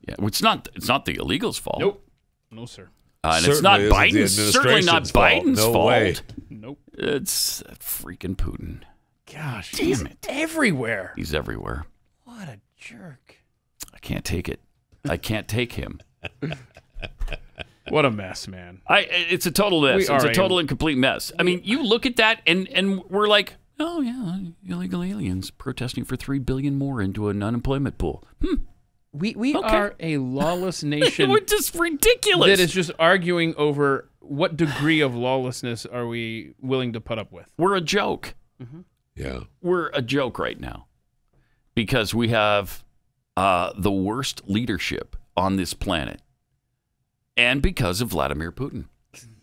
Yeah, it's not the illegals' fault. Nope. No, sir. And it's not Biden's. Certainly not Biden's fault. Way. Nope. It's freaking Putin. Gosh, damn he's it. Everywhere. He's everywhere. What a jerk. I can't take it. I can't take him. What a mess, man. It's a total mess. It's a total and complete mess. I mean, you look at that and we're like, oh yeah, illegal aliens protesting for $3 billion more into an unemployment pool. We are a lawless nation. We're just ridiculous. That is just arguing over what degree of lawlessness are we willing to put up with? We're a joke. Yeah. We're a joke right now because we have the worst leadership on this planet, and because of Vladimir Putin.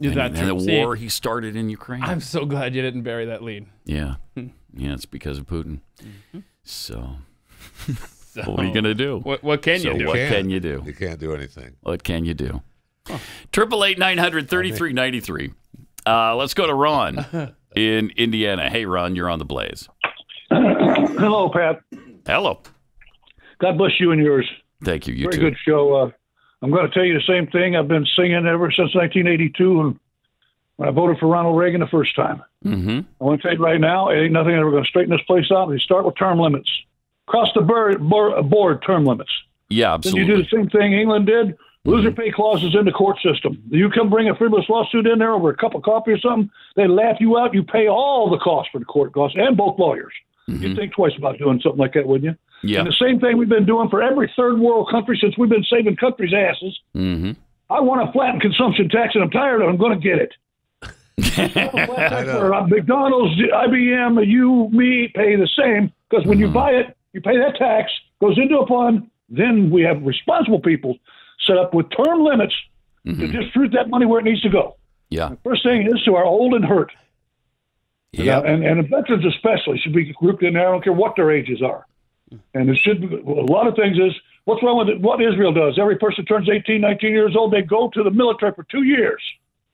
And the war he started in Ukraine. I'm so glad you didn't bury that lead. Yeah. Yeah, it's because of Putin. So, what are you going to do? What can you do? What can you do? You can't do anything. What can you do? 888-900-3393. Let's go to Ron in Indiana. Hey, Ron, you're on the Blaze. Hello, Pat. Hello. God bless you and yours. Thank you. You Very too. good show. I'm going to tell you the same thing. I've been singing ever since 1982, and when I voted for Ronald Reagan the first time. I want to tell you right now, ain't nothing ever going to straighten this place out. They start with term limits. Across the board term limits. Yeah, absolutely. Then you do the same thing England did. Loser pay clauses in the court system. You come bring a frivolous lawsuit in there over a cup of coffee or something, they laugh you out. You pay all the costs for the court costs and both lawyers. You'd think twice about doing something like that, wouldn't you? Yeah. And the same thing we've been doing for every third world country since we've been saving countries' asses. I want a flattened consumption tax, and I'm tired of it. I'm going to get it. McDonald's, IBM, you, me, pay the same, because when you buy it, you pay that tax, goes into a fund, then we have responsible people set up with term limits to distribute that money where it needs to go. Yeah. The first thing is to our old and hurt. Yeah. And veterans especially should be grouped in there. I don't care what their ages are. And it should be, a lot of things is, what's wrong with it? What Israel does? Every person turns 18, 19 years old, they go to the military for 2 years.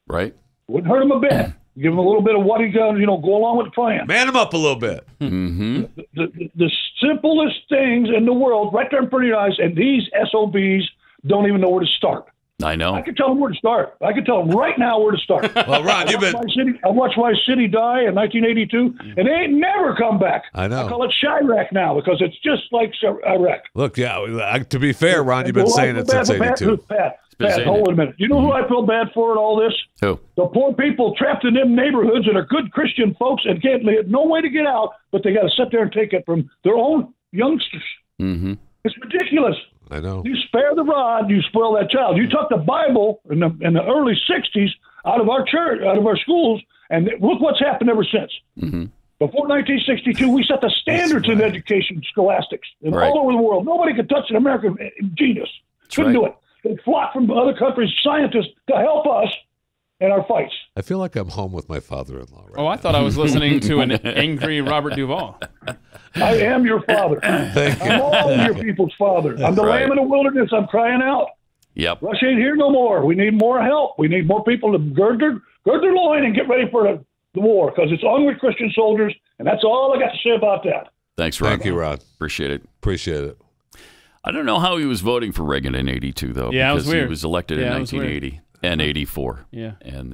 Right. Wouldn't hurt them a bit. Give them a little bit of what he does, go along with the plan. Man him up a little bit. The simplest things in the world, right there in front of your eyes, and these SOBs don't even know where to start. I know. I can tell them where to start. I can tell them right now where to start. Well, Ron, you've been... I watched my city die in 1982, and they ain't never come back. I know. I call it Chirac now because it's just like Iraq. Look, to be fair, Ron, you've been saying it since 82. Pat, hold on a minute. You know who I feel bad for in all this? Who? The poor people trapped in them neighborhoods that are good Christian folks and can't no way to get out, but they got to sit there and take it from their own youngsters. It's ridiculous. I know. You spare the rod, you spoil that child. You took the Bible in the early 60s out of our church, out of our schools, and look what's happened ever since. Before 1962, we set the standards in education, scholastics, and all over the world. Nobody could touch an American genius. Couldn't do it. They flock from other countries, scientists, to help us in our fights. I feel like I'm home with my father-in-law right I thought I was listening to an angry Robert Duvall. I am your father. Thank you. I'm all your people's father. I'm the lamb in the wilderness. I'm crying out. Yep. Russia ain't here no more. We need more help. We need more people to gird their loin and get ready for the war, because it's on with Christian soldiers, and that's all I got to say about that. Thanks, Ron. Thank you, Ron. Appreciate it. Appreciate it. I don't know how he was voting for Reagan in 82, though, Yeah, it was because weird. he was elected in Yeah, it was 1980 and 84. Yeah. And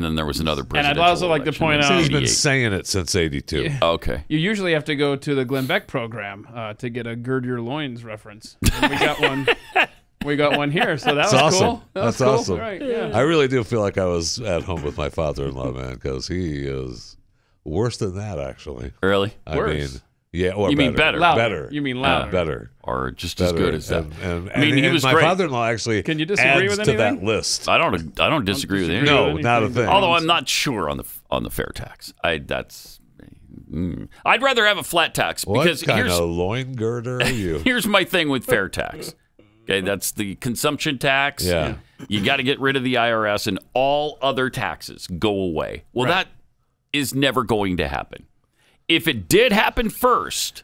then there was another And presidential I'd also like to election point in out- He's been 88. saying it since 82. Yeah. Okay. You usually have to go to the Glenn Beck program to get a gird your loins reference. And we got one. We got one here, so that That's was awesome. cool. That was That's cool. awesome. Right, yeah. I really do feel like I was at home with my father-in-law, man, because he is worse than that, actually. Really? I Worse? mean, yeah, or You better. mean better? Louder. Better. You mean louder. Better. Or just as good as that. And, I mean, he was my great. father-in-law actually Can you disagree adds with to anything? that list. I don't disagree with anything. No, not a thing. Although I'm not sure on the fair tax. I'd rather have a flat tax, What because kind of loin girder are you? here's my thing with fair tax. Okay, that's the consumption tax. Yeah. You got to get rid of the IRS, and all other taxes go away. Well, that is never going to happen. If it did happen first,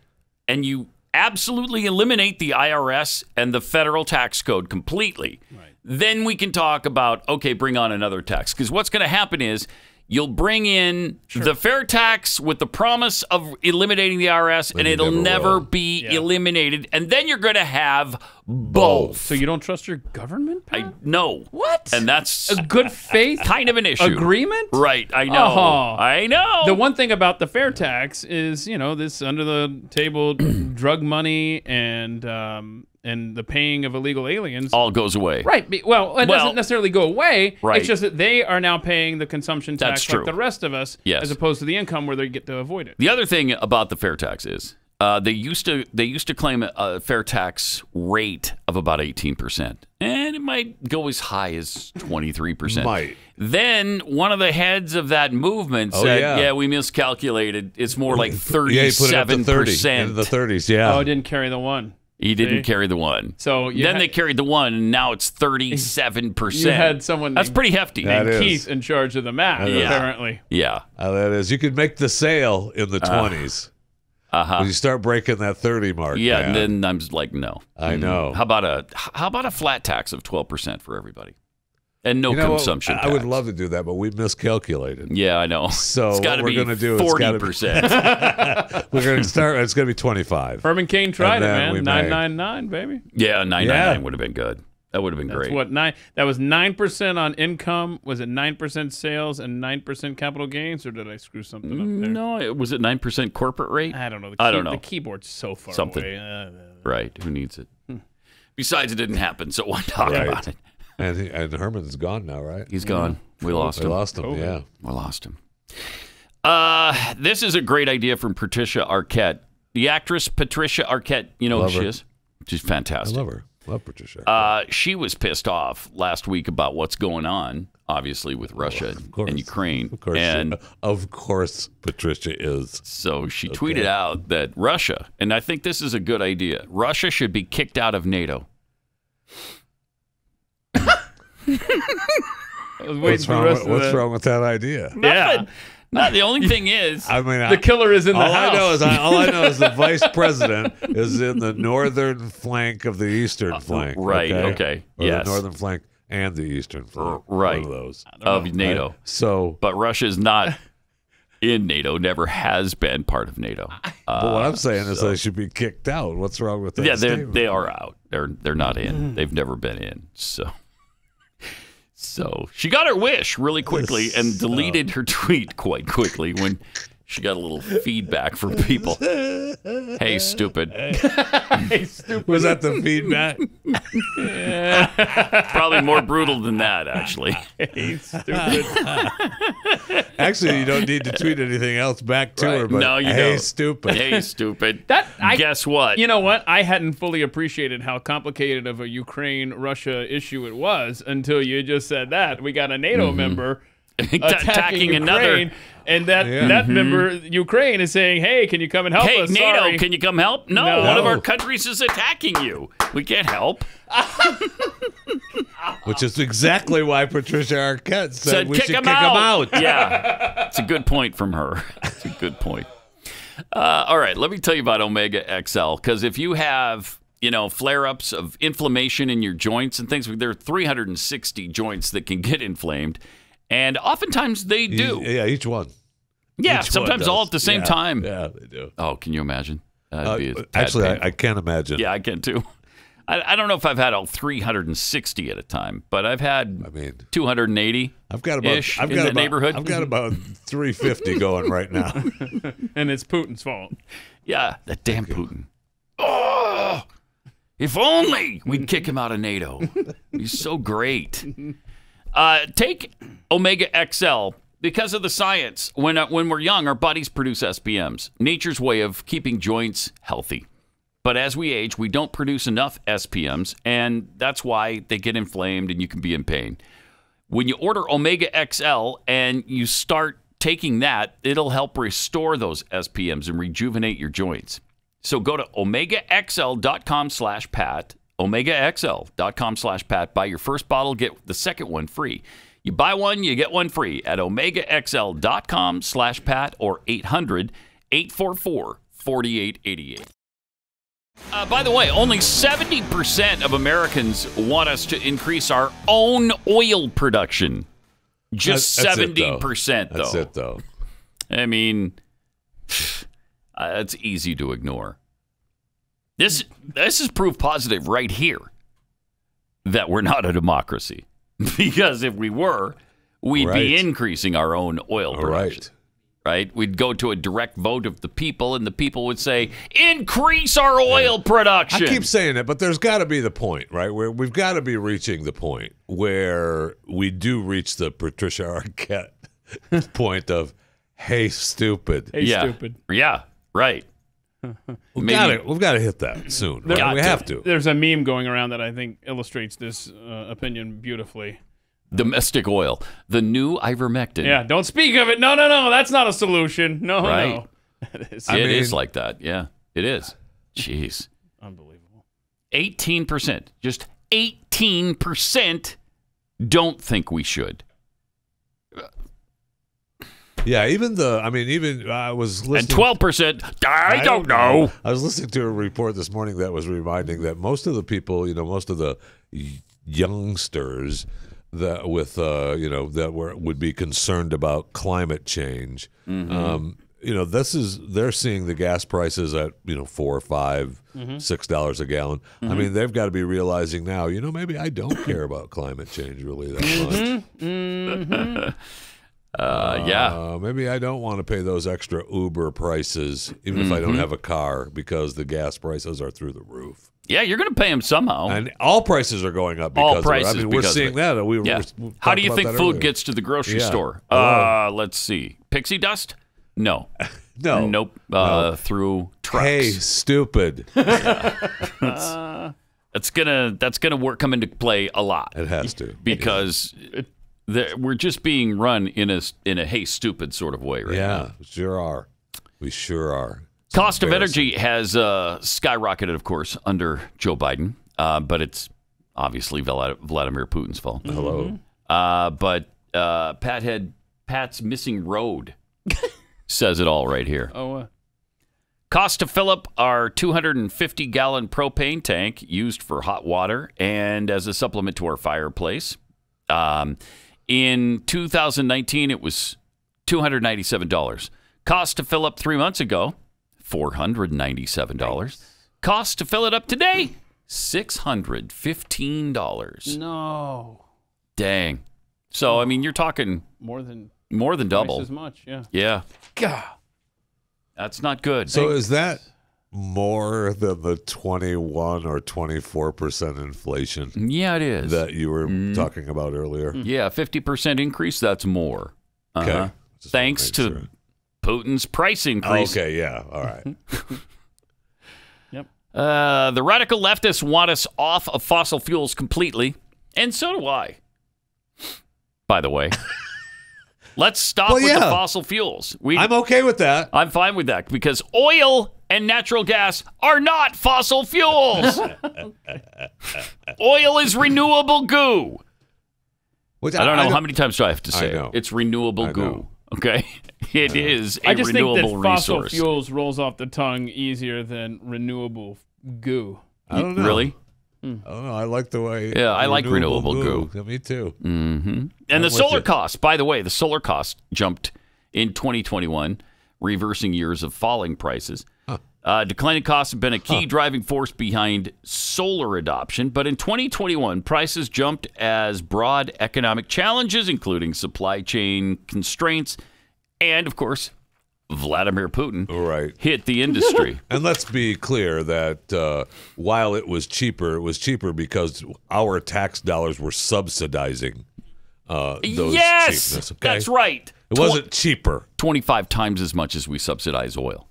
and you absolutely eliminate the IRS and the federal tax code completely, then we can talk about, okay, bring on another tax. Because what's going to happen is you'll bring in the fair tax with the promise of eliminating the IRS, and it'll never be eliminated. And then you're going to have both. So you don't trust your government? No. What? And that's a good faith kind of an issue. agreement? Right. I know. I know. The one thing about the fair tax is, this under the table drug money and the paying of illegal aliens all goes away. Right. Well, it doesn't necessarily go away. Right. It's just that they are now paying the consumption tax That's like true. the rest of us, Yes. as opposed to the income where they get to avoid it. The other thing about the fair tax is they used to claim a fair tax rate of about 18%, and it might go as high as 23%. Might. Then one of the heads of that movement said, we miscalculated. It's more like 37%. Yeah, he put it up to 30, into the 30s, yeah. Oh, it didn't carry the one. He didn't carry the one. So then they carried the one, and now it's 37%. You had someone That's pretty hefty. named Keith in charge of the math, apparently. Yeah. That is. You could make the sale in the 20s. When you start breaking that 30 mark. Yeah, man. and then I'm just like, no. I know. How about a flat tax of 12% for everybody? And no consumption tax. I would love to do that, but we miscalculated. Yeah, I know. So what we're going to do 40%. We're going to start. It's going to be 25. Herman Cain tried it, man. 999, 999, baby. Yeah, 999 would have been good. That would have been great. That was 9% on income. Was it 9% sales and 9% capital gains, or did I screw something up there? No, was it 9% corporate rate? I don't know. I don't know. The keyboard's so far away. Right. Who needs it? Besides, it didn't happen, so why talk about it? And Herman's gone now, right? He's gone. We lost him. We lost him, yeah. We lost him. This is a great idea from Patricia Arquette. The actress Patricia Arquette, you know who she is? She's fantastic. I love her. Love Patricia. She was pissed off last week about what's going on, obviously, with Russia and Ukraine. Of course, Patricia is. So she tweeted out that Russia, and I think this is a good idea, Russia should be kicked out of NATO. What's wrong with that idea? Nothing. No, the only thing is, the killer is in the house. All I know is the vice president is in the northern flank of the eastern flank. Right. Okay. Or yes. the northern flank and the eastern flank. Right. One of those of NATO. Right? So, but Russia is not in NATO. Never has been part of NATO. But what I'm saying is they should be kicked out. What's wrong with that? Yeah, statement? they are out. They're not in. They've never been in. So she got her wish really quickly and deleted her tweet quite quickly when she got a little feedback from people. Hey, stupid. Hey, stupid. Was that the feedback? Probably more brutal than that, actually. Hey, stupid. Actually, you don't need to tweet anything else back to her. But no, you hey, don't. Stupid. Hey, stupid. Guess what? You know what? I hadn't fully appreciated how complicated of a Ukraine-Russia issue it was until you just said that. We got a NATO member attacking Ukraine, and that member, Ukraine, is saying, hey, can you come and help us? Hey, NATO, Sorry. can you come help? No, one of our countries is attacking you. We can't help. Which is exactly why Patricia Arquette said we kick should him kick him out. Yeah, it's a good point from her. It's a good point. All right, let me tell you about Omega XL, because if you have flare-ups of inflammation in your joints and things, there are 360 joints that can get inflamed. And oftentimes they do. Yeah, each one. Yeah, each sometimes all at the same time. Yeah, they do. Oh, can you imagine? Actually, I can imagine. Yeah, I can too. I don't know if I've had all 360 at a time, but I've had 280. I've got about neighborhood. I've got about 350 going right now. And it's Putin's fault. Yeah, that damn Putin. Oh, if only we'd kick him out of NATO. He's so great. Take Omega XL because of the science. When we're young, our bodies produce SPMs, nature's way of keeping joints healthy. But as we age, we don't produce enough SPMs, and that's why they get inflamed and you can be in pain. When you order Omega XL and you start taking that, it'll help restore those SPMs and rejuvenate your joints. So go to OmegaXL.com/Pat. OmegaXL.com/Pat. Buy your first bottle, get the second one free. You buy one, you get one free at OmegaXL.com/Pat or 800-844-4888. By the way, only 70% of Americans want us to increase our own oil production. Just 70%, though. That's it, though. I mean, it's easy to ignore. This is proof positive right here that we're not a democracy. Because if we were, we'd be increasing our own oil production. Right? We'd go to a direct vote of the people, and the people would say, increase our oil production. I keep saying it, but there's got to be the point, right? Where we've got to be reaching the point where we do reach the Patricia Arquette point of, hey, stupid. Hey, stupid. Yeah, right. We've got to hit that soon. We have to. There's a meme going around that I think illustrates this opinion beautifully. Domestic oil, the new ivermectin. Yeah, don't speak of it. No, that's not a solution. No, right? It is. It is like that. Yeah, it is. Jeez. Unbelievable. 18%, just 18% don't think we should. Yeah, I was listening. And 12%, I don't know. I was listening to a report this morning that was reminding that most of the people, most of the youngsters that would be concerned about climate change. They're seeing the gas prices at $4, $5, $6 a gallon. I mean, they've got to be realizing now, maybe I don't care about climate change really that much. Maybe I don't want to pay those extra Uber prices, even if I don't have a car, because the gas prices are through the roof. Yeah, you're going to pay them somehow. And all prices are going up because all prices. of it. I mean, we're seeing that. We How do you think food gets to the grocery store? Let's see. Pixie dust? No. No. Nope. Through trucks. Hey, stupid. That's gonna come into play a lot. It has to, because we're just being run in a hey stupid sort of way right now. Yeah, we sure are. It's Cost of energy has skyrocketed, of course, under Joe Biden, but it's obviously Vladimir Putin's fault. Hello. But Pat's missing road says it all right here. Cost to fill up our 250-gallon propane tank used for hot water and as a supplement to our fireplace. In 2019, it was $297. Cost to fill up 3 months ago, $497. Cost to fill it up today, $615. No. Dang. So, I mean, you're talking more than double. Twice as much, yeah. Yeah. God. That's not good. So is that more than the 21 or 24% inflation? Yeah, it is. That you were talking about earlier? Yeah, 50% increase, that's more. Okay. Thanks to Putin's price increase. Okay, yeah. All right. Yep. The radical leftists want us off of fossil fuels completely, and so do I. By the way. Let's stop with the fossil fuels. I'm okay with that. I'm fine with that because oil and natural gas are not fossil fuels. Oil is renewable goo. Which I don't know how many times do I have to say it. It's renewable goo. Okay? It is a I just think renewable that fossil resource. fuels rolls off the tongue easier than renewable goo. I don't know. Really? I don't know. I like the way. Yeah, I like renewable goo. Yeah, me too. Mm-hmm. And the solar cost, by the way, the solar cost jumped in 2021, reversing years of falling prices. Declining costs have been a key driving force behind solar adoption, but in 2021, prices jumped as broad economic challenges, including supply chain constraints, and, of course, Vladimir Putin hit the industry. And let's be clear that while it was cheaper because our tax dollars were subsidizing those cheapness. Okay? That's right. It wasn't cheaper. 25 times as much as we subsidize oil.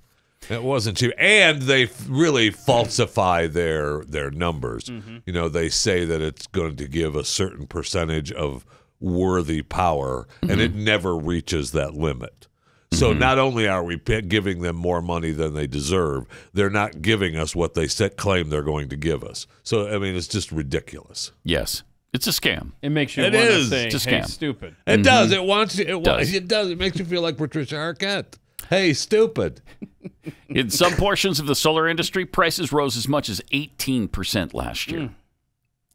It wasn't cheap. And they really falsify their numbers. They say that it's going to give a certain percentage of worthy power, and it never reaches that limit. So not only are we giving them more money than they deserve, they're not giving us what they claim they're going to give us. So, I mean, it's just ridiculous. Yes. It's a scam. It makes you want to say, it's a hey, scam. stupid. It does. It wants you. It does. It makes you feel like Patricia Arquette. Hey, stupid. In some portions of the solar industry, prices rose as much as 18% last year.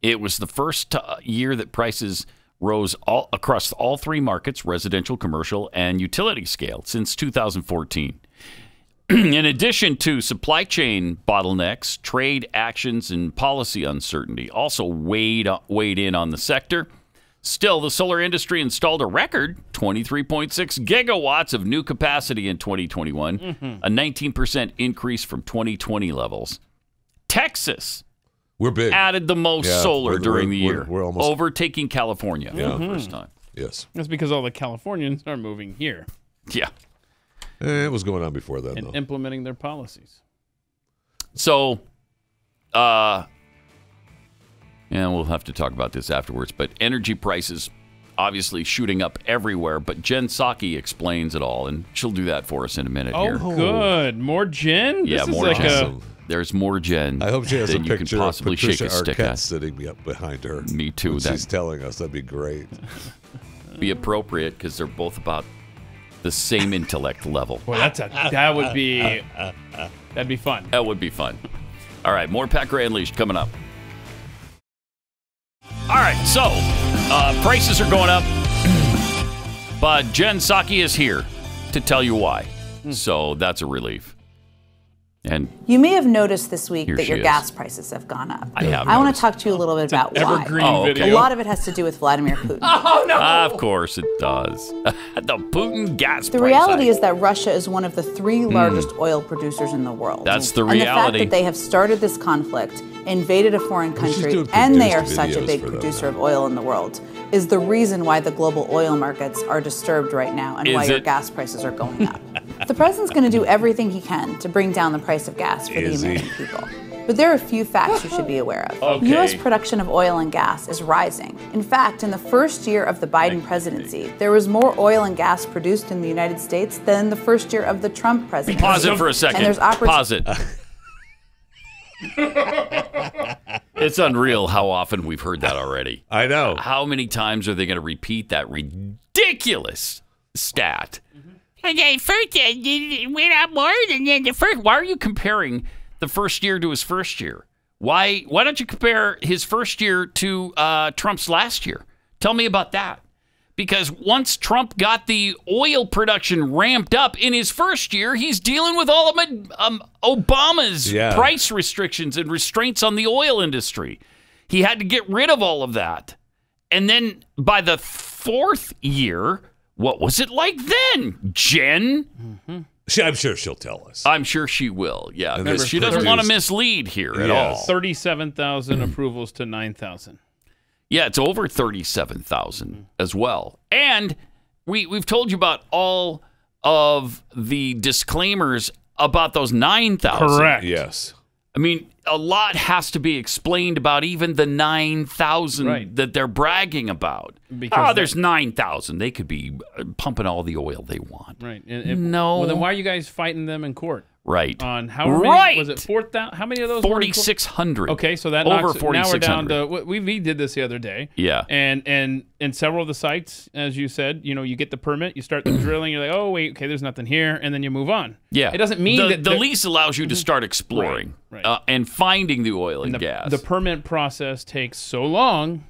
It was the first year that prices rose across all three markets, residential, commercial, and utility scale, since 2014. In addition to supply chain bottlenecks, trade actions and policy uncertainty also weighed in on the sector. Still, the solar industry installed a record 23.6 gigawatts of new capacity in 2021, a 19% increase from 2020 levels. Texas We're big. added the most solar during the year, we're almost overtaking California for the first time. Yes. That's because all the Californians are moving here. Yeah. It was going on before that, and though. implementing their policies. So, we'll have to talk about this afterwards, but energy prices obviously shooting up everywhere, but Jen Psaki explains it all, and she'll do that for us in a minute here. Oh, good. More Jen? Yeah, this more is like Jen. There's more Jen. I hope she has a than you picture can of possibly Patricia shake a stick Arquette at. sitting up behind her. Me too. When she's telling us. That'd be great. Be appropriate because they're both about the same intellect level. Boy, that'd be fun. That would be fun. All right, more Pat Gray Unleashed coming up. All right, so prices are going up, but Jen Psaki is here to tell you why. So that's a relief. And you may have noticed this week Here that she your is. gas prices have gone up. I have I want noticed. to talk to you a little bit about why. evergreen video. A lot of it has to do with Vladimir Putin. Oh, no. Of course it does. The Putin gas The price reality hike. is that Russia is one of the 3 largest oil producers in the world. That's the And the fact reality. that they have started this conflict, invaded a foreign country, doing and they are produced such a videos big for them producer of oil in the world is the reason why the global oil markets are disturbed right now and Is why your it? gas prices are going up. The president's going to do everything he can to bring down the price of gas for Is the he? American people. But there are a few facts you should be aware of. Okay. U.S. production of oil and gas is rising. In fact, in the first year of the Biden presidency, there was more oil and gas produced in the United States than the first year of the Trump presidency. Pause it for a second. And there's Pause it. It's unreal how often we've heard that already. I know. How many times are they going to repeat that ridiculous stat? Okay, first it went up more than the first. Why are you comparing the first year to his first year? Why don't you compare his first year to Trump's last year? Tell me about that. Because once Trump got the oil production ramped up in his first year, he's dealing with all of Obama's price restrictions and restraints on the oil industry. He had to get rid of all of that. And then by the 4th year, what was it like then, Jen? I'm sure she'll tell us. I'm sure she will, yeah. And Because this she doesn't want to produced- mislead here at Yes. all. 37,000 approvals to 9,000. Yeah, it's over 37,000 as well. And we've told you about all of the disclaimers about those 9,000. Correct. Yes. I mean, a lot has to be explained about even the 9,000 that they're bragging about. Because there's 9,000. They could be pumping all the oil they want. Right. No. Well, then why are you guys fighting them in court? Right. On how many? Right. Was it 4,000? How many of those? 4,600. Okay, so that over knocks, now we're down 4,600. to. We did this the other day. Yeah. And several of the sites, as you said, you get the permit, you start the drilling, you're like, oh wait, okay, there's nothing here, and then you move on. Yeah. It doesn't mean that the lease allows you to start exploring and finding the oil and gas. The permit process takes so long.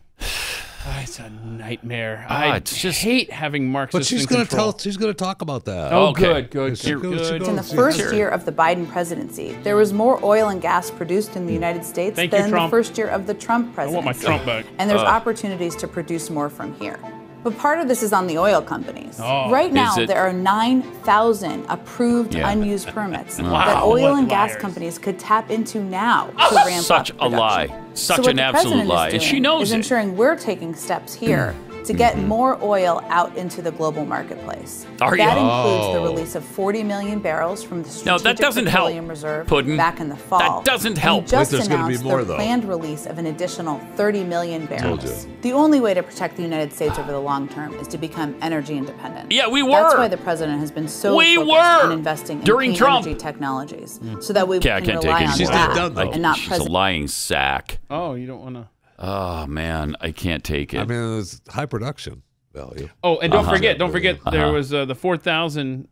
It's a nightmare. I hate having Marxists But she's in going to control. tell. She's going to talk about that. Oh, good. In the first year of the Biden presidency, there was more oil and gas produced in the United States Thank you, than the Trump. first year of the Trump I presidency. want my Trump back. And there's opportunities to produce more from here. But part of this is on the oil companies. Oh. Right now, Is it? there are 9,000 approved Yeah. unused permits Wow. that oil What and gas liars. companies could tap into now to ramp Such up a production. lie. So Such what an the absolute president lie. is And she doing knows is it. ensuring we're taking steps here to get more oil out into the global marketplace. Are you? That includes the Oh. release of 40 million barrels from the No, Strategic that doesn't help, Petroleum Reserve Puddin'. back in the fall. That doesn't help. And just Wait, there's gonna be announced more, their though. planned release of an additional 30 million Told barrels. you. The only way to protect the United States over the long term is to become energy independent. Yeah, we were. That's why the president has been so We focused were. on investing in During clean Trump. energy technologies, so that we Okay, I can can't take rely it on anymore. She's not that done, though. and not She's a president. lying sack. Oh, you don't want to. Oh, man, I can't take it. I mean, it's high production value. Oh, and don't Uh-huh. forget, there Uh-huh. was the 4,000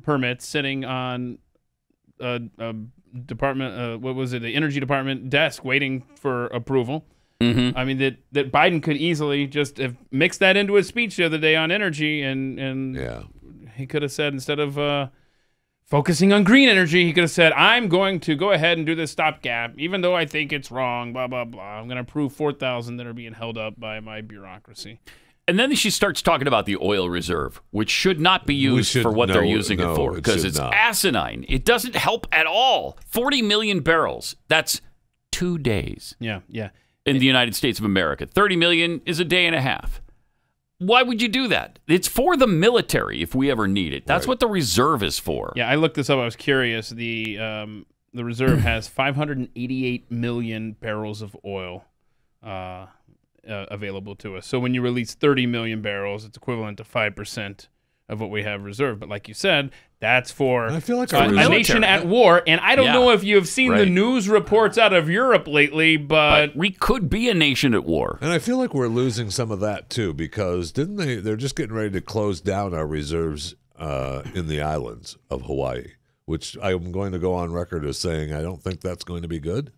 permits sitting on a department. What was it? The Energy Department desk waiting for approval. Mm-hmm. I mean that Biden could easily just have mixed that into his speech the other day on energy, and Yeah. he could have said, instead of focusing on green energy, he could have said, I'm going to go ahead and do this stopgap, even though I think it's wrong, blah, blah, blah. I'm going to approve 4,000 that are being held up by my bureaucracy. And then she starts talking about the oil reserve, which should not be used should- for what they're no, using no, it for, it because should it's not. asinine. It doesn't help at all. 40 million barrels. That's 2 days Yeah. in the United States of America. 30 million is a day and a half. Why would you do that? It's for the military if we ever need it. That's what the reserve is for. Yeah, I looked this up. I was curious. the reserve has 588 million barrels of oil available to us. So when you release 30 million barrels, it's equivalent to 5% of what we have reserved. But like you said, that's for I feel like a nation at war. And I don't know if you've seen the news reports out of Europe lately, but we could be a nation at war. And I feel like we're losing some of that too, because they're just getting ready to close down our reserves in the islands of Hawaii, which I'm going to go on record as saying I don't think that's going to be good,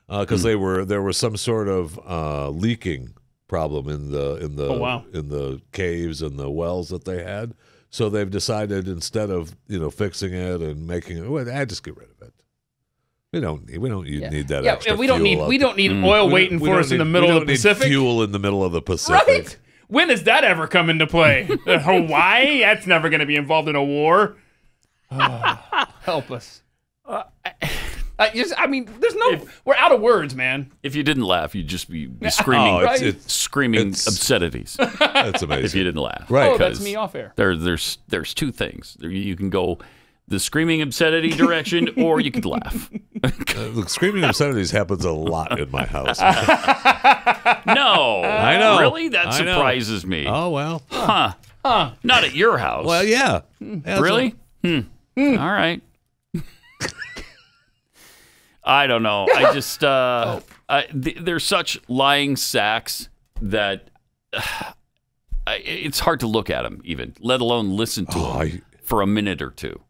because there was some sort of leaking problem in the caves and the wells that they had. So they've decided, instead of fixing it and making it, well, just get rid of it. We don't need that extra we don't need oil waiting for us in the middle of the Pacific. Need fuel in the middle of the Pacific. Right? When does that ever come into play? Hawaii? That's never going to be involved in a war. Help us. We're out of words, man. If you didn't laugh, you'd just be screaming, screaming obscenities. That's amazing. If you didn't laugh. Right. Oh, that's me off air. There's two things. You can go the screaming obscenity direction, or you could laugh. Look, screaming obscenities happens a lot in my house. No. I know. Really? That surprises me. Oh, well. Huh. Not at your house. Well, yeah. Really? All right. I don't know. I just they're such lying sacks that it's hard to look at them, even, let alone listen to them for a minute or two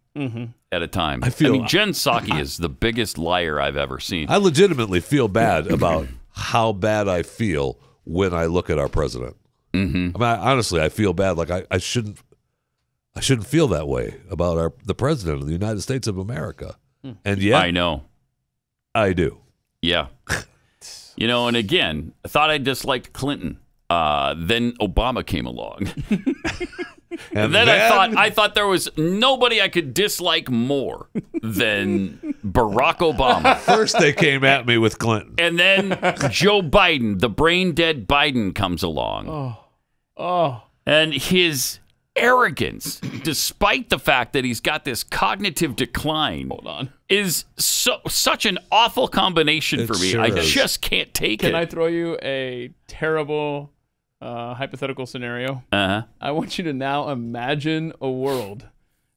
at a time. I mean, Jen Psaki is the biggest liar I've ever seen. I legitimately feel bad about how bad I feel when I look at our president. Mm-hmm. I mean, honestly, I feel bad. Like I shouldn't feel that way about the president of the United States of America. And yet, I know. I do. Yeah. And again, I thought I disliked Clinton. Then Obama came along. and then I thought there was nobody I could dislike more than Barack Obama. First they came at me with Clinton. And then Joe Biden, the brain dead Biden, comes along. And his arrogance, despite the fact that he's got this cognitive decline, is such an awful combination for me. Sure I is. just can't take it. Can I throw you a terrible hypothetical scenario? I want you to now imagine a world.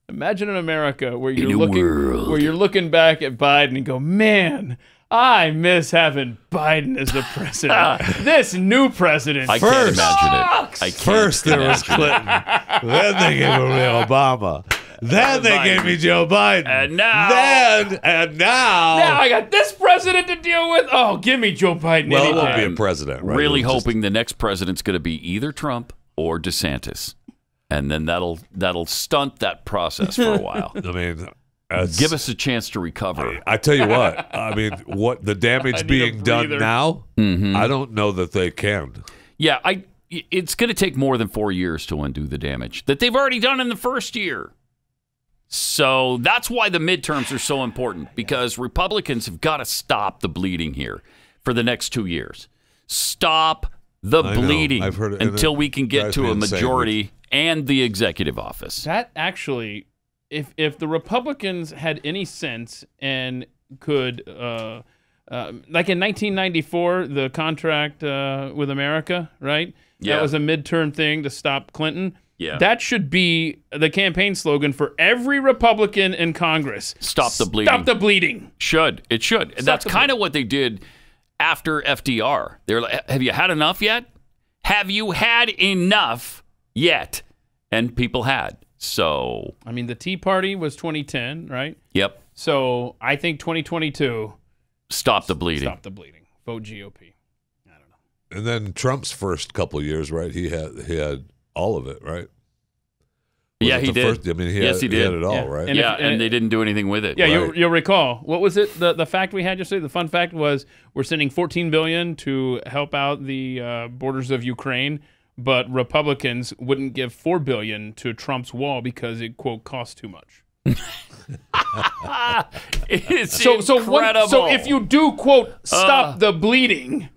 Imagine an America where you're looking back at Biden and go, man, I miss having Biden as the president. This new president. I can't imagine it. First there was Clinton. Then they gave me Obama. Then they gave me Joe Biden. And now. Now I got this president to deal with. Oh, give me Joe Biden. Well, it won't be a president, right? Really hoping the next president's going to be either Trump or DeSantis. And then that'll stunt that process for a while. I mean, give us a chance to recover. I tell you what. I mean, what the damage being done now, I don't know that they can. Yeah, it's going to take more than 4 years to undo the damage that they've already done in the first year. So that's why the midterms are so important, because Republicans have got to stop the bleeding here for the next 2 years. Stop the bleeding I've heard it, until we can get to a majority and the executive office. That actually, if the Republicans had any sense and could, like in 1994, the contract with America, right? Yeah. That was a midterm thing to stop Clinton. Yeah. That should be the campaign slogan for every Republican in Congress. Stop the bleeding. Stop the bleeding. It should. And that's kind of what they did after FDR. They were like, have you had enough yet? Have you had enough yet? And people had. So, I mean, the Tea Party was 2010, right? Yep. So I think 2022. Stop the bleeding. Stop the bleeding. Vote GOP. I don't know. And then Trump's first couple years, right? He had all of it, right? Yeah, he did. First, I mean, he yes, had it all, right? And they didn't do anything with it. Yeah, right? you'll recall. What was it? The fact we had yesterday? The fun fact was we're sending $14 billion to help out the borders of Ukraine, but Republicans wouldn't give $4 billion to Trump's wall because it, quote, costs too much. It's incredible. So if you do, quote, stop the bleeding,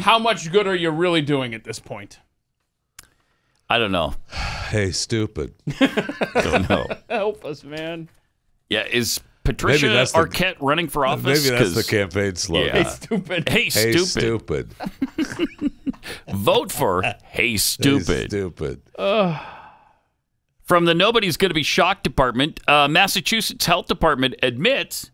how much good are you really doing at this point? I don't know. Hey, stupid. Don't know. Help us, man. Yeah, is Patricia Maybe that's Arquette running for office? Maybe that's the campaign slogan. Yeah. Hey, stupid. Hey, Hey, stupid. stupid. Vote for Hey, stupid. Hey, stupid. From the Nobody's Going to Be Shocked department, Massachusetts Health Department admits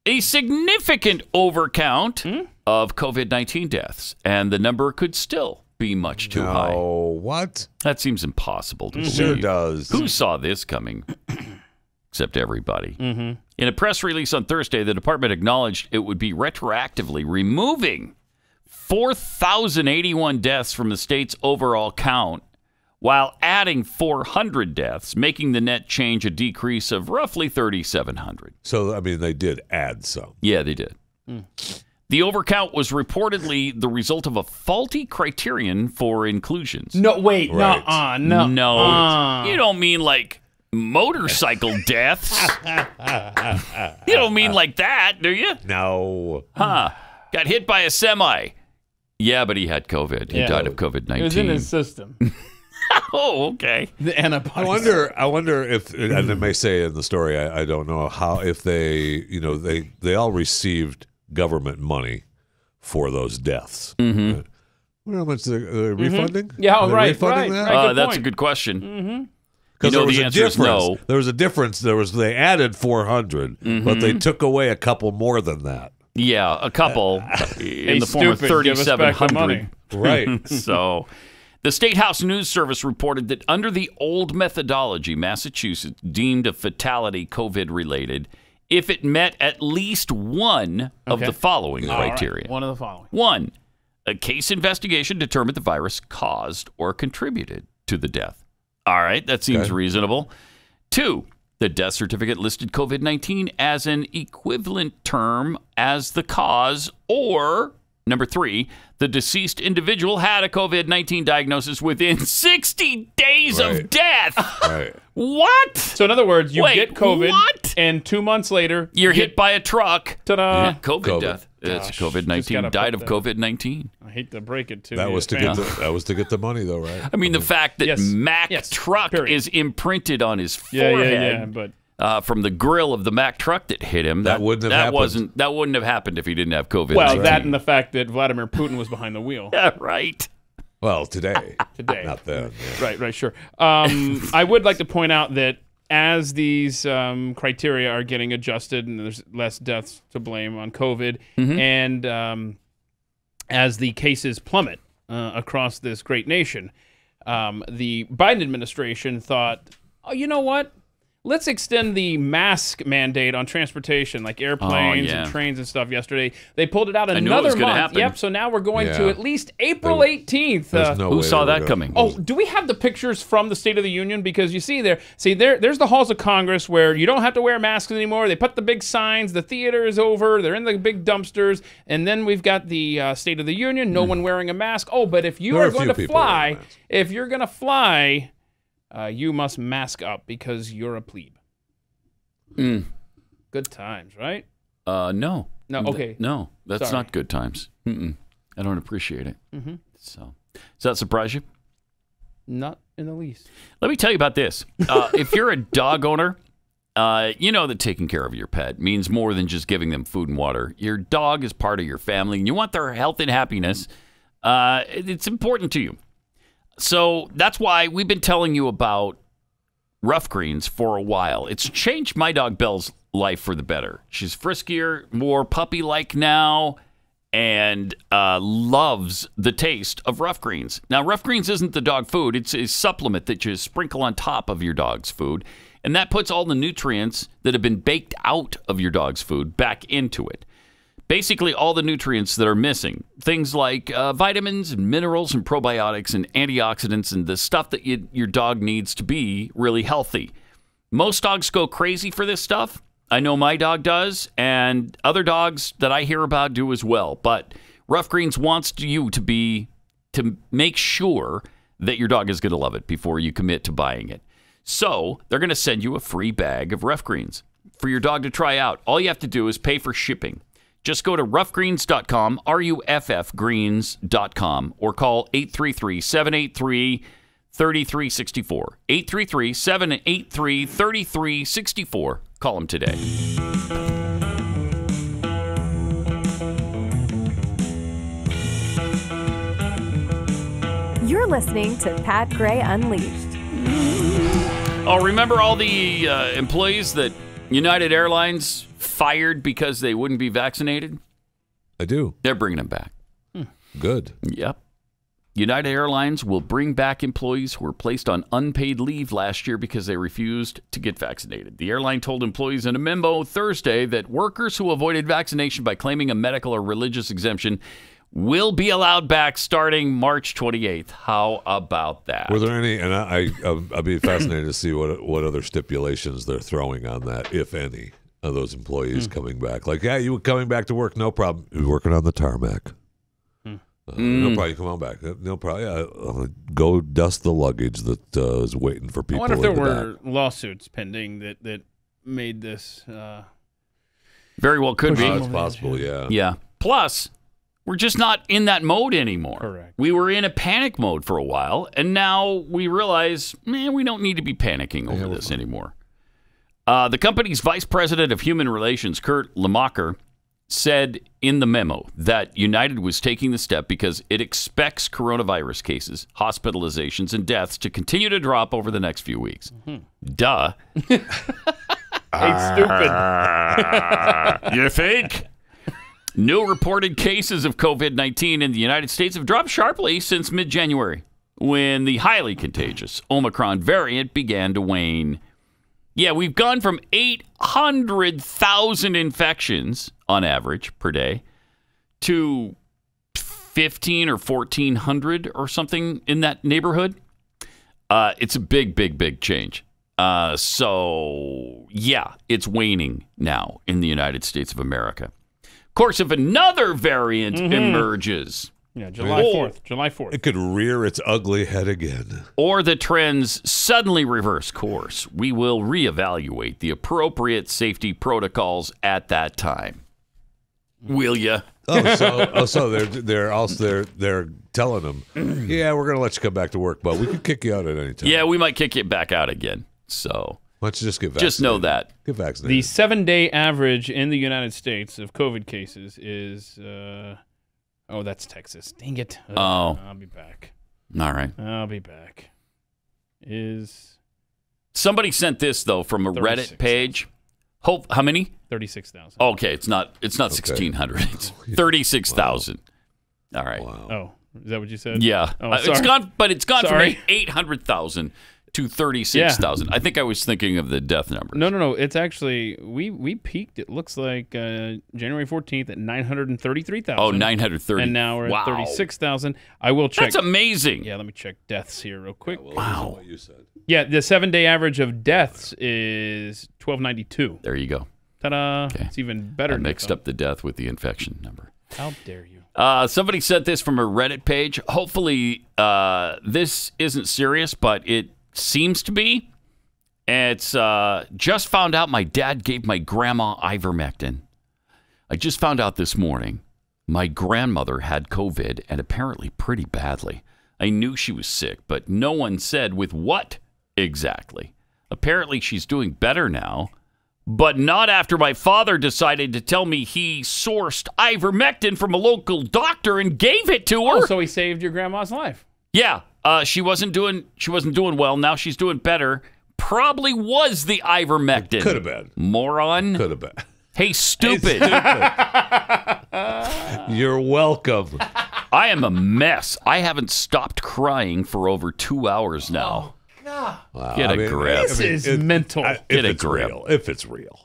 a significant overcount of COVID-19 deaths, and the number could still be much too high. What? That seems impossible to believe. Sure does. Who saw this coming? Except everybody. In a press release on Thursday, the department acknowledged it would be retroactively removing 4,081 deaths from the state's overall count, while adding 400 deaths, making the net change a decrease of roughly 3,700. So, I mean, they did add some. Yeah, they did. The overcount was reportedly the result of a faulty criterion for inclusions. No, wait, Right. No. You don't mean like motorcycle deaths. You don't mean like that, do you? No. Huh. Got hit by a semi. Yeah, but he had COVID. He died of COVID-19. It was in his system. Oh, okay. The antibodies. I wonder if, and they may say in the story, I don't know how, if they, they all received government money for those deaths. Mm-hmm. How much they're refunding? Yeah, Are they right. refunding that? Good That's point. a good question. Mm-hmm. Because You know, there was the a answer is difference. no. There was a difference. They added 400, but they took away a couple more than that. Yeah, a couple in the form of stupid, give us back the 3,700. money. Right. So, the State House News Service reported that under the old methodology, Massachusetts deemed a fatality COVID-related if it met at least one of the following criteria. Right. One of the following. 1, a case investigation determined the virus caused or contributed to the death. All right, that seems reasonable. 2, the death certificate listed COVID-19 as an equivalent term as the cause, or number 3, the deceased individual had a COVID-19 diagnosis within 60 days of death. Right. What? So in other words, you Wait, get COVID, what? and 2 months later, You're hit by a truck. Ta-da! Yeah, COVID death. It's Gosh, COVID-19. just gotta Died put of that- COVID-19. I hate to break it to That you. was to get the money, though, right? I mean, the fact that Yes. Mack Yes. truck Period. is imprinted on his Yeah, forehead. but From the grill of the Mack truck that hit him. That wouldn't have happened. That wouldn't have happened if he didn't have COVID. well, that and the fact that Vladimir Putin was behind the wheel. Yeah, right. Well, today. Today. Not then. Yeah. Right, sure. I would like to point out that as these criteria are getting adjusted and there's less deaths to blame on COVID, and as the cases plummet across this great nation, the Biden administration thought, oh, you know what? Let's extend the mask mandate on transportation, like airplanes and trains and stuff yesterday. They pulled it out knew it another was gonna month. happen. Yep, so now we're going to Yeah. at least April 18th. Who saw that coming? Oh, do we have the pictures from the State of the Union? Because you see there's the halls of Congress where you don't have to wear masks anymore. They put the big signs. The theater is over. They're in the big dumpsters. And then we've got the State of the Union. No one wearing a mask. Oh, but if you There are are a going few to people wearing fly, masks. if you're going to fly, you must mask up because you're a plebe. Good times, right? No. No, okay. No, that's Sorry. not good times. I don't appreciate it. So, does that surprise you? Not in the least. Let me tell you about this. If you're a dog owner, you know that taking care of your pet means more than just giving them food and water. Your dog is part of your family, and you want their health and happiness. It's important to you. So that's why we've been telling you about Rough Greens for a while. It's changed my dog Belle's life for the better. She's friskier, more puppy-like now, and loves the taste of Rough Greens. Now, Rough Greens isn't the dog food. It's a supplement that you sprinkle on top of your dog's food, and that puts all the nutrients that have been baked out of your dog's food back into it. Basically, all the nutrients that are missing. Things like vitamins and minerals and probiotics and antioxidants and the stuff that your dog needs to be really healthy. Most dogs go crazy for this stuff. I know my dog does, and other dogs that I hear about do as well. But Rough Greens wants you to make sure that your dog is going to love it before you commit to buying it. So they're going to send you a free bag of Rough Greens for your dog to try out. All you have to do is pay for shipping. Just go to roughgreens.com, ruffgreens.com, or call 833-783-3364. 3364. 833-783-3364. Call them today. You're listening to Pat Gray Unleashed. Oh, remember all the employees that United Airlines fired because they wouldn't be vaccinated? I do. They're bringing them back. Good. Yep. United Airlines will bring back employees who were placed on unpaid leave last year because they refused to get vaccinated. The airline told employees in a memo Thursday that workers who avoided vaccination by claiming a medical or religious exemption will be allowed back starting March 28th. How about that? Were there any? And I'd be fascinated to see what other stipulations they're throwing on that, if any, of those employees coming back. Like, yeah, you were coming back to work, no problem. You're working on the tarmac. No problem. You come on back. No problem. Yeah, go dust the luggage that is waiting for people. I wonder if there in the were back. lawsuits pending that made this. Very well could be. It's possible. Yeah. Yeah. Plus, we're just not in that mode anymore. Correct. We were in a panic mode for a while, and now we realize, man, we don't need to be panicking over this anymore. The company's vice president of human relations, Kurt Lemacher, said in the memo that United was taking the step because it expects coronavirus cases, hospitalizations, and deaths to continue to drop over the next few weeks. Duh. Hey, stupid. You think? New reported cases of COVID-19 in the United States have dropped sharply since mid-January, when the highly contagious Omicron variant began to wane. Yeah, we've gone from 800,000 infections on average per day to 15 or 1,400 or something in that neighborhood. It's a big, big, big change. So, yeah, it's waning now in the United States of America. Of course, if another variant emerges... Yeah, July 4th. July 4th. It could rear its ugly head again. Or the trends suddenly reverse course, we will reevaluate the appropriate safety protocols at that time. Will ya? So they're telling them, yeah, we're gonna let you come back to work, but we could kick you out at any time. Yeah, we might kick you back out again. So why don't you just get vaccinated? Just know that. Get vaccinated. The 7-day average in the United States of COVID cases is. Oh, that's Texas. Dang it. I'll be back. All right. I'll be back. Somebody sent this though from a Reddit page. How many? 36,000. Okay, it's not 1,600. It's 36,000. All right. Wow. Oh, is that what you said? Yeah. Oh, it's gone Sorry. from 800,000 to 36,000. Yeah. I think I was thinking of the death number. No. It's actually we peaked. It looks like January 14th at 933,000. Oh, 930. And now we're at 36,000. I will check. That's amazing. Yeah, let me check deaths here real quick. Yeah, well, what you said. Yeah, the 7-day average of deaths is 1,292. There you go. Ta-da! Okay. It's even better. I mixed up the death with the infection number. How dare you? Somebody sent this from a Reddit page. Hopefully, this isn't serious, but it seems to be. It's just found out my dad gave my grandma ivermectin. I just found out this morning my grandmother had COVID, and apparently pretty badly. I knew she was sick, but no one said with what exactly. Apparently she's doing better now, but not after my father decided to tell me he sourced ivermectin from a local doctor and gave it to her. Oh, so he saved your grandma's life. Yeah. She wasn't doing well. Now she's doing better. Probably was the ivermectin. Could have been. Moron. Could have been. Hey, stupid. You're welcome. I am a mess. I haven't stopped crying for over 2 hours now. Wow. Get a grip. This is mental. Get a grip. If it's real.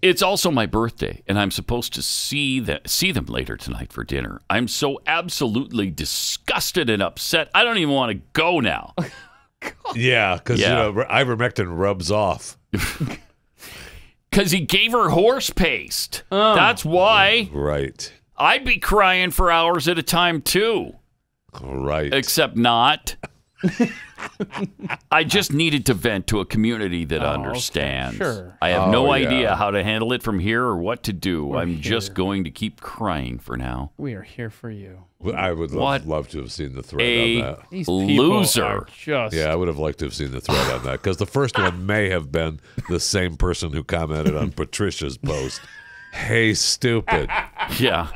It's also my birthday, and I'm supposed to see them later tonight for dinner. I'm so absolutely disgusted and upset. I don't even want to go now. Yeah, because ivermectin rubs off. Because he gave her horse paste. Oh. That's why. Right. I'd be crying for hours at a time, too. Right. Except not. I just needed to vent to a community that understands. Okay, sure. I have no idea how to handle it from here or what to do. I'm just going to keep crying for now. We are here for you. I would love to have seen the thread on that. These people are just... Yeah, I would have liked to have seen the thread on that because the first one may have been the same person who commented on Patricia's post. Hey, stupid. Yeah.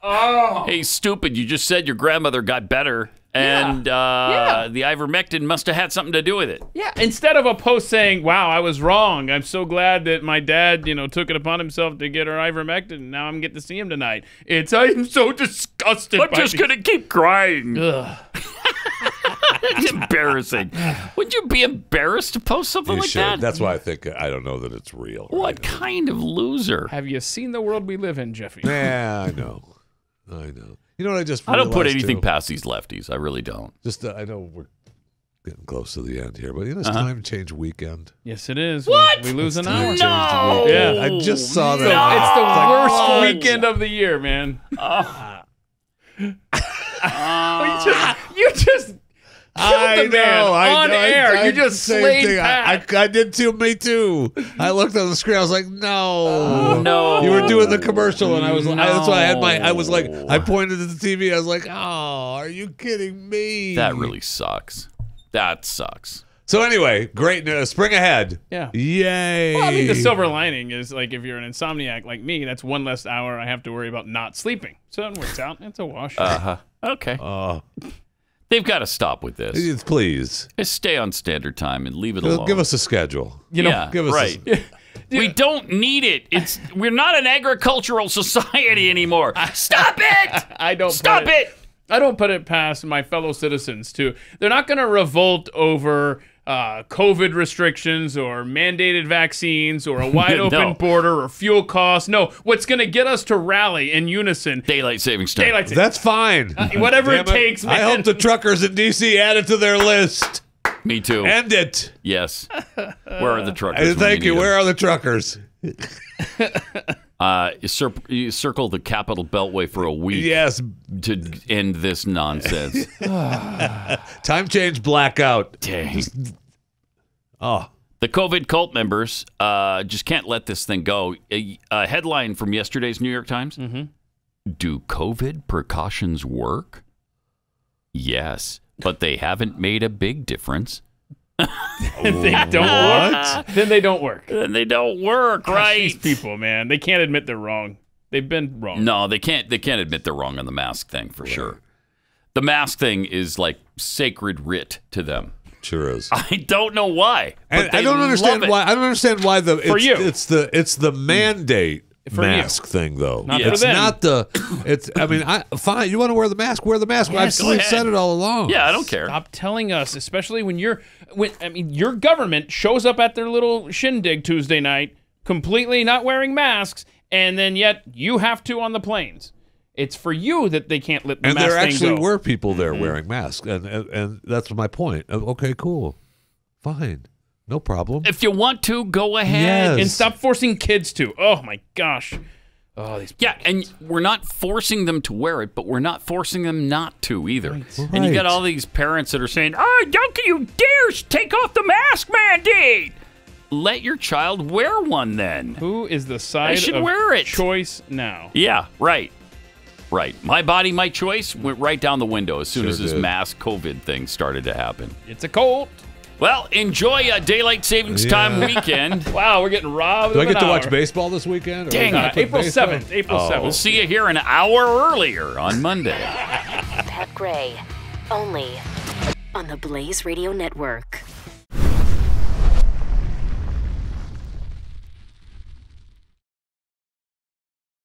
Oh. Hey, stupid, you just said your grandmother got better, and the ivermectin must have had something to do with it. Yeah, instead of a post saying, wow, I was wrong. I'm so glad that my dad, took it upon himself to get her ivermectin, and now I'm getting to see him tonight. I'm so disgusted. I'm just going to keep crying. Ugh. It's embarrassing. Would you be embarrassed to post something like that? That's why I don't know that it's real. What kind of loser? Have you seen the world we live in, Jeffy? Yeah, I know. You know what I just realized, I don't put anything past these lefties. I really don't. Just I know we're getting close to the end here, but it's time change weekend. Yes, it is. What? We lose an hour. No. Yeah. I just saw that. It's the worst weekend of the year, man. You just killed the man on air. You just slayed Pat. I did too. Me too. I looked on the screen. I was like, no. No. You were doing the commercial, and I was. That's why I had I was like, I pointed at the TV. I was like, oh, are you kidding me? That really sucks. That sucks. So anyway, great news. Spring ahead. Yeah. Yay. Well, I mean, the silver lining is like if you're an insomniac like me, that's one less hour I have to worry about not sleeping. So it works out. It's a wash. Okay. They've got to stop with this. Please. Just stay on standard time and leave it alone. Give us a schedule. Give us right. We don't need it. We're not an agricultural society anymore. Stop it! I don't put it past my fellow citizens too. They're not going to revolt over COVID restrictions or mandated vaccines or a wide open border or fuel costs. No, what's going to get us to rally in unison? Daylight savings time. That's fine. Whatever it takes, man. I hope the truckers in D.C. add it to their list. Me too. End it. Yes. Where are the truckers? Thank you. Where are the truckers? You circle the Capital Beltway for a week. Yes. To end this nonsense. Time change blackout. Dang. The COVID cult members just can't let this thing go. A headline from yesterday's New York Times. Mm-hmm. Do COVID precautions work? Yes, but they haven't made a big difference. They don't work. Then they don't work. Then they don't work, right? These people, man, they can't admit they're wrong. They've been wrong. No, they can't. They can't admit they're wrong on the mask thing for sure. The mask thing is like sacred writ to them. Sure is. I don't know why. And I don't understand why. I don't understand why it's the mandate for mask thing though. Not it's for them. not the. It's. I mean, fine. You want to wear the mask? Wear the mask. Yes, I've said it all along. Yeah, I don't care. Stop telling us, especially when your government shows up at their little shindig Tuesday night, completely not wearing masks, and then yet you have to on the planes. It's for you that they can't let the mask thing go. And there actually were people there wearing masks, and that's my point. Okay, cool, fine, no problem. If you want to, go ahead. And stop forcing kids to. Oh my gosh. Oh, these and we're not forcing them to wear it, but we're not forcing them not to either. Right. And you got all these parents that are saying, "Oh, don't you dare take off the mask mandate." Let your child wear one then. Who is the side of wear it. Choice now? Yeah, right. Right. My body, my choice went right down the window as soon as this mass COVID thing started to happen. It's a cult. Well, enjoy a daylight savings time weekend. Wow, we're getting robbed. Do I get to watch baseball this weekend? Dang it. April 7th. April 7th. We'll see you here an hour earlier on Monday. Pat Gray, only on the Blaze Radio Network.